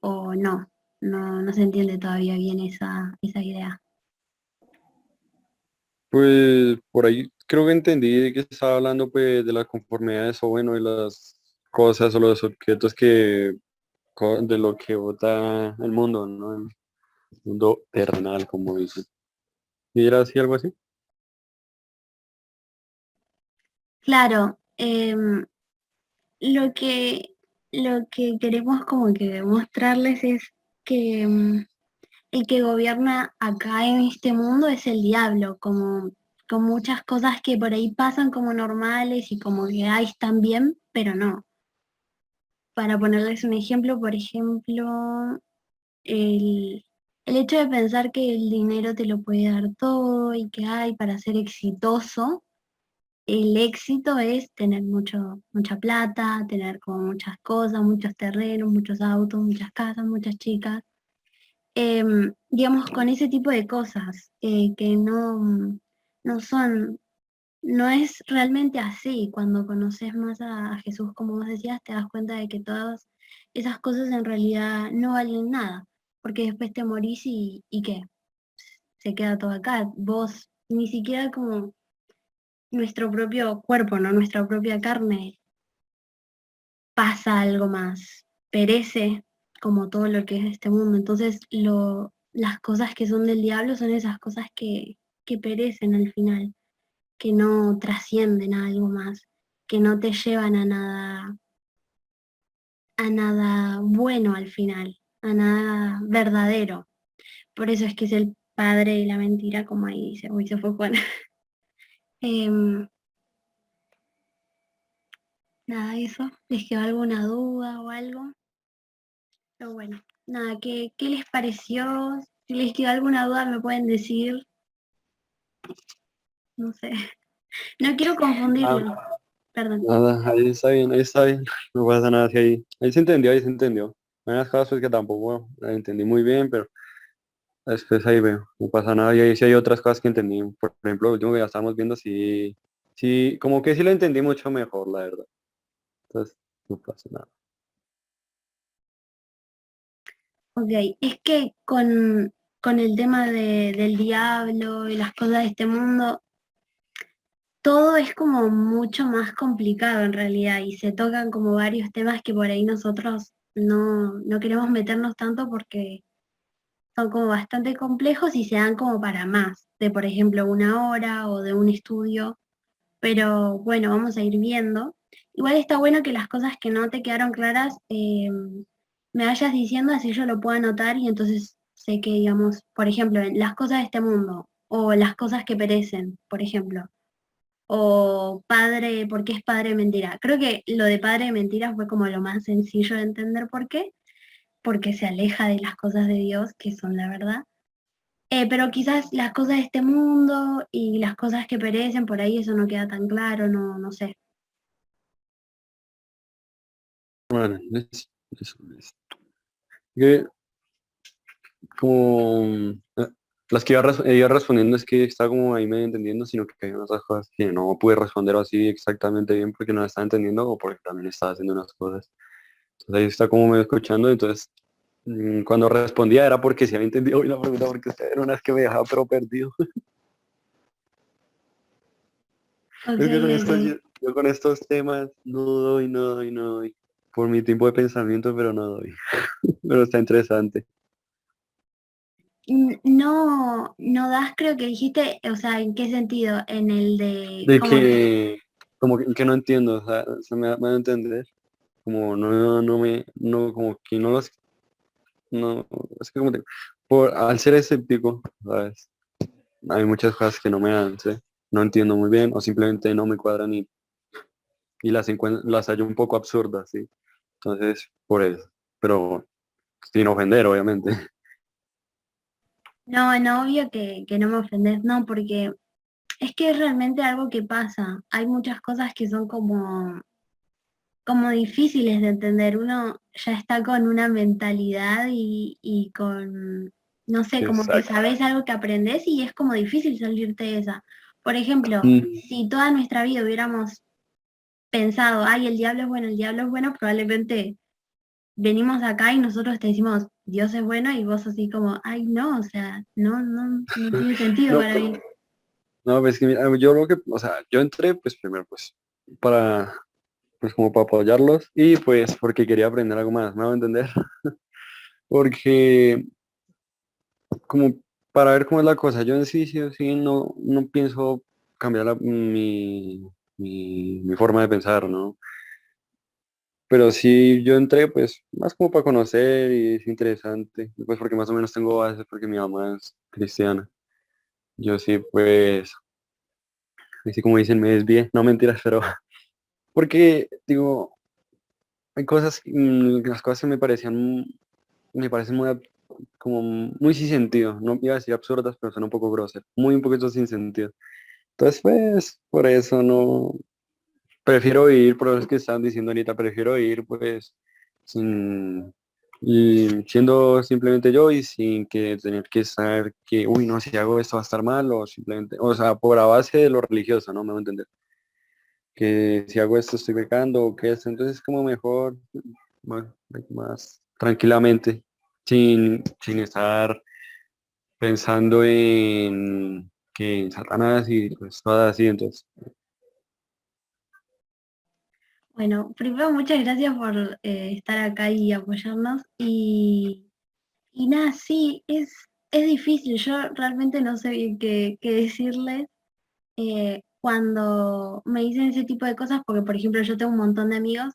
¿O no? No se entiende todavía bien esa idea. Pues por ahí creo que entendí que estaba hablando pues de las conformidades o bueno, de las cosas o los objetos de lo que vota el mundo, ¿no? El mundo terrenal, como dicen. ¿Y era así, algo así? Claro, lo que, lo que queremos como que demostrarles es que el que gobierna acá en este mundo es el diablo, como con muchas cosas que por ahí pasan como normales y como que ahí están bien, pero no. Para ponerles un ejemplo, por ejemplo, el, el hecho de pensar que el dinero te lo puede dar todo y que hay para ser exitoso, el éxito es tener mucha plata, tener como muchas cosas, muchos terrenos, muchos autos, muchas casas, muchas chicas. Digamos, con ese tipo de cosas que no son, no es realmente así. Cuando conoces más a Jesús, como vos decías, te das cuenta de que todas esas cosas en realidad no valen nada, porque después te morís y ¿qué? Se queda todo acá. Vos ni siquiera como nuestro propio cuerpo, ¿no? Nuestra propia carne pasa algo más, perece como todo lo que es este mundo. Entonces, las cosas que son del diablo son esas cosas que perecen al final, que no trascienden a algo más, que no te llevan a nada bueno al final, a nada verdadero. Por eso es que es el padre de la mentira, como ahí dice, uy, se fue Juan. Em, Nada de eso, ¿les quedó alguna duda o algo? Pero bueno. nada, ¿qué les pareció? Si les quedó alguna duda me pueden decir, no sé. No quiero confundirlo, perdón. Nada, ahí está bien, no pasa nada, si ahí se entendió, ahí se entendió. Hay unas cosas pues, que tampoco la entendí muy bien, pero después ahí veo, no pasa nada, y ahí sí hay otras cosas que entendí. Por ejemplo, lo último que ya estábamos viendo, sí, sí, como que sí lo entendí mucho mejor, la verdad. Entonces, no pasa nada. Ok, es que con el tema del diablo y las cosas de este mundo, todo es como mucho más complicado en realidad y se tocan como varios temas que por ahí nosotros no queremos meternos tanto porque son como bastante complejos y se dan como para más, de por ejemplo una hora o de un estudio, pero bueno, vamos a ir viendo. Igual está bueno que las cosas que no te quedaron claras me vayas diciendo así yo lo puedo anotar y entonces sé que, digamos, por ejemplo, en las cosas de este mundo o las cosas que perecen, por ejemplo, o padre, ¿por qué es padre de mentira? Creo que lo de padre de mentira fue como lo más sencillo de entender por qué, porque se aleja de las cosas de Dios, que son la verdad. Pero quizás las cosas de este mundo y las cosas que perecen, por ahí eso no queda tan claro, no sé. Bueno, es que como las que iba respondiendo es que estaba como ahí medio entendiendo, sino que hay otras cosas que no pude responder así exactamente bien porque no las estaba entendiendo o porque también estaba haciendo unas cosas. Entonces ahí está como medio escuchando, entonces cuando respondía era porque sí había entendido bien la pregunta, porque era una vez que me dejaba pero perdido. Ok, Creo que con ok. estos, yo con estos temas no doy, no doy, no doy. Por mi tiempo de pensamiento, pero no doy. Pero está interesante. No das, creo que dijiste, o sea, ¿en qué sentido? En el de, De como que, que, como que no entiendo, o sea, se me va a entender. Como no me, no, como que no los, no, es que como al ser escéptico, ¿sabes? Hay muchas cosas que no me dan, ¿sí? No entiendo muy bien o simplemente no me cuadran y las hallo un poco absurdas, ¿sí? Entonces, por eso. Pero sin ofender, obviamente. no, obvio que no me ofendes, no, porque es que es realmente algo que pasa. Hay muchas cosas que son como difíciles de entender. Uno ya está con una mentalidad y con, no sé, como que Exacto. sabes algo que aprendes y es como difícil salirte de esa. Por ejemplo, Mm, si toda nuestra vida hubiéramos pensado, ay, el diablo es bueno, probablemente venimos acá y nosotros te decimos, Dios es bueno y vos así como, ay, no, o sea, no tiene sentido No, para mí. no, pues que mira, yo lo que, o sea, yo entré pues primero pues para, pues como para apoyarlos y pues porque quería aprender algo más, ¿me hago entender? Porque como para ver cómo es la cosa, yo en sí o sí no pienso cambiar mi forma de pensar, ¿no? Pero sí yo entré pues más como para conocer y es interesante, pues porque más o menos tengo bases porque mi mamá es cristiana. Yo sí pues, así como dicen, me desvié, no mentiras, pero porque digo, hay cosas, las cosas que me parecen muy, como muy sin sentido, no iba a decir absurdas, pero son un poco grosas, muy un poquito sin sentido. Entonces, pues, por eso no, prefiero ir, por eso que están diciendo ahorita, prefiero ir, pues, sin, y siendo simplemente yo y sin que tener que saber que, uy, no, si hago esto va a estar mal, o simplemente, o sea, por la base de lo religioso, ¿no? Me voy a entender. Que si hago esto estoy pecando o qué es, entonces como mejor, más tranquilamente, sin estar pensando en que en Satanás y pues todas así, entonces. Bueno, primero muchas gracias por estar acá y apoyarnos. Y nada, sí, es difícil. Yo realmente no sé bien qué decirles cuando me dicen ese tipo de cosas, porque por ejemplo yo tengo un montón de amigos.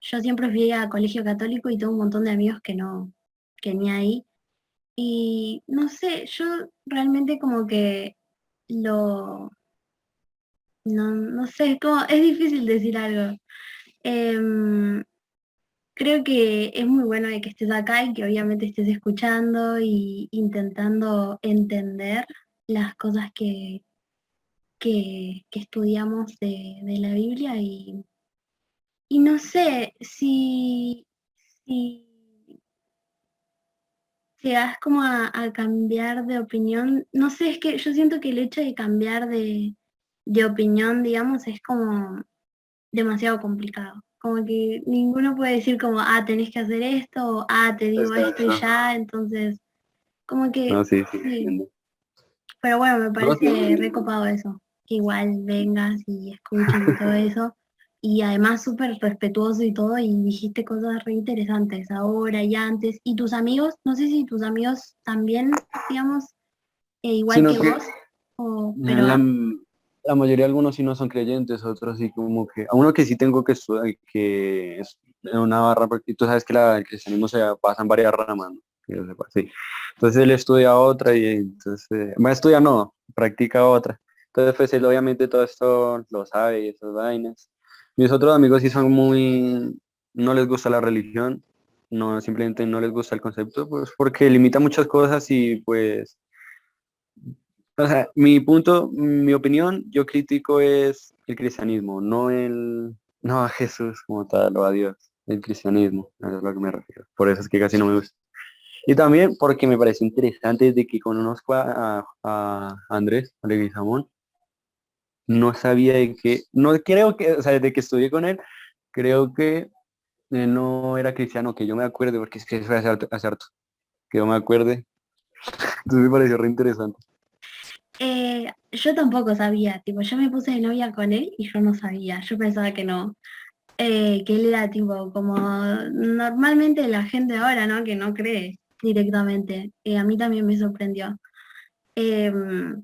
Yo siempre fui a colegio católico y tengo un montón de amigos que no, que ni ahí. Y no sé, yo realmente como que lo, no sé, es como, es difícil decir algo. Em, creo que es muy bueno de que estés acá y que obviamente estés escuchando y intentando entender las cosas que estudiamos de la Biblia y no sé si llegas como a cambiar de opinión. No sé, es que yo siento que el hecho de cambiar de opinión, digamos, es como demasiado complicado. Como que ninguno puede decir como, ah, tenés que hacer esto, o ah, te digo esto y Exacto. ya, entonces, como No, que, sí, sí, sí. entiendo. Pero bueno, me No, sí, parece recopado eso, que igual vengas y escuches y todo eso. Y además súper respetuoso y todo, y dijiste cosas re interesantes ahora y antes. Y tus amigos, no sé si tus amigos también, digamos, igual sino que que vos, o, pero la mayoría de algunos sí no son creyentes, otros sí como que, a uno que sí tengo que estudiar, que es en una barra, porque tú sabes que el cristianismo se basa en varias ramas, ¿no? Que yo sepa, sí. Entonces él estudia otra y entonces, va a estudiar no, practica otra. Entonces pues él obviamente todo esto lo sabe y esas vainas. Mis otros amigos sí son muy, no les gusta la religión, no, simplemente no les gusta el concepto, pues porque limita muchas cosas y pues o sea, mi punto, mi opinión, yo critico es el cristianismo, no a Jesús como tal o a Dios, el cristianismo, a eso es a lo que me refiero. Por eso es que casi no me gusta. Y también porque me parece interesante desde que conozco a Andrés, a Leguizamón, no sabía de que, no creo que, o sea, desde que estudié con él, creo que él no era cristiano, que yo me acuerde, porque es que fue hace harto, que yo me acuerde. Entonces me pareció re interesante. yo tampoco sabía, tipo, yo me puse de novia con él y yo no sabía, yo pensaba que no. Que él era tipo como normalmente la gente ahora, ¿no? Que no cree directamente. A mí también me sorprendió. Pero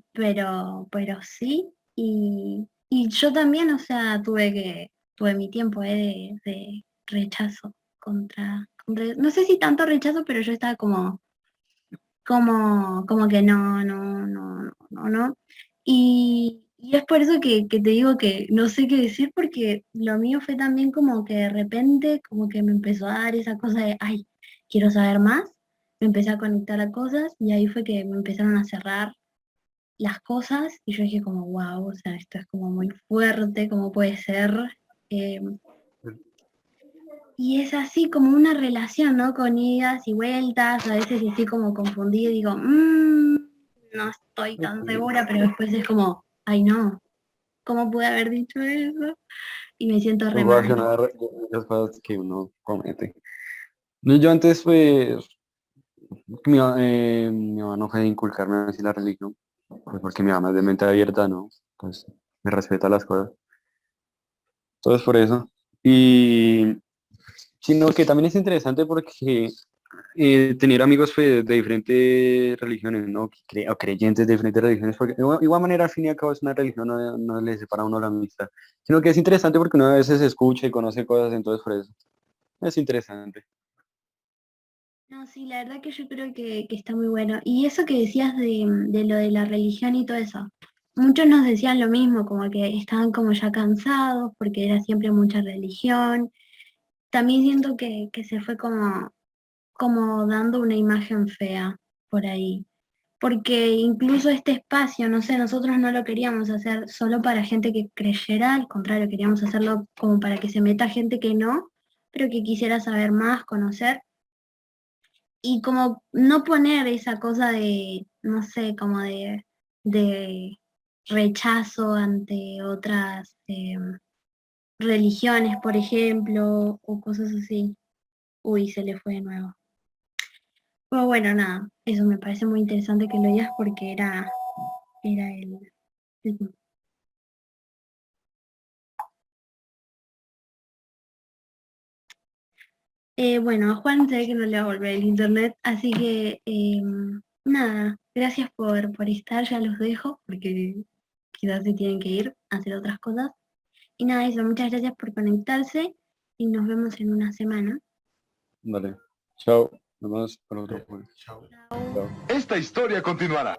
sí, y yo también, o sea, tuve mi tiempo de rechazo no sé si tanto rechazo, pero yo estaba como que no. Y es por eso que te digo que no sé qué decir, porque lo mío fue también como que de repente, como que me empezó a dar esa cosa de, ay, quiero saber más, me empecé a conectar a cosas y ahí fue que me empezaron a cerrar las cosas y yo dije como, wow, o sea, esto es como muy fuerte, ¿cómo puede ser? Eh, y es así como una relación, ¿no? Con idas y vueltas, a veces estoy como confundida y digo, no estoy tan segura, pero después es como, ay no, ¿cómo pude haber dicho eso? Y me siento re mal. Racionar las cosas que uno comete. No, yo antes, pues, mi mamá no fue de inculcarme así la religión, pues porque mi mamá es de mente abierta, ¿no? Pues me respeta las cosas. Entonces, por eso. Y, sino que también es interesante porque tener amigos pues, de diferentes religiones, ¿no? O creyentes de diferentes religiones, porque de igual manera, al fin y al cabo, es una religión, no, no le separa a uno la amistad, sino que es interesante porque uno a veces escucha y conoce cosas, entonces por eso es interesante. No, sí, la verdad que yo creo que está muy bueno. Y eso que decías de lo de la religión y todo eso, muchos nos decían lo mismo, como que estaban como ya cansados porque era siempre mucha religión. También siento que se fue como dando una imagen fea por ahí. Porque incluso este espacio, no sé, nosotros no lo queríamos hacer solo para gente que creyera, al contrario, queríamos hacerlo como para que se meta gente que no, pero que quisiera saber más, conocer, y como no poner esa cosa de, no sé, como de rechazo ante otras religiones, por ejemplo, o cosas así. Uy, se le fue de nuevo. Pero bueno, nada, eso me parece muy interesante que lo digas porque era el punto. Bueno, a Juan se ve que no le va a volver el internet, así que nada, gracias por estar, ya los dejo porque quizás se tienen que ir a hacer otras cosas. Y nada, eso, muchas gracias por conectarse y nos vemos en una semana. Vale, chao, nos vemos para otro juego. Chao. Chao. Chao. Esta historia continuará.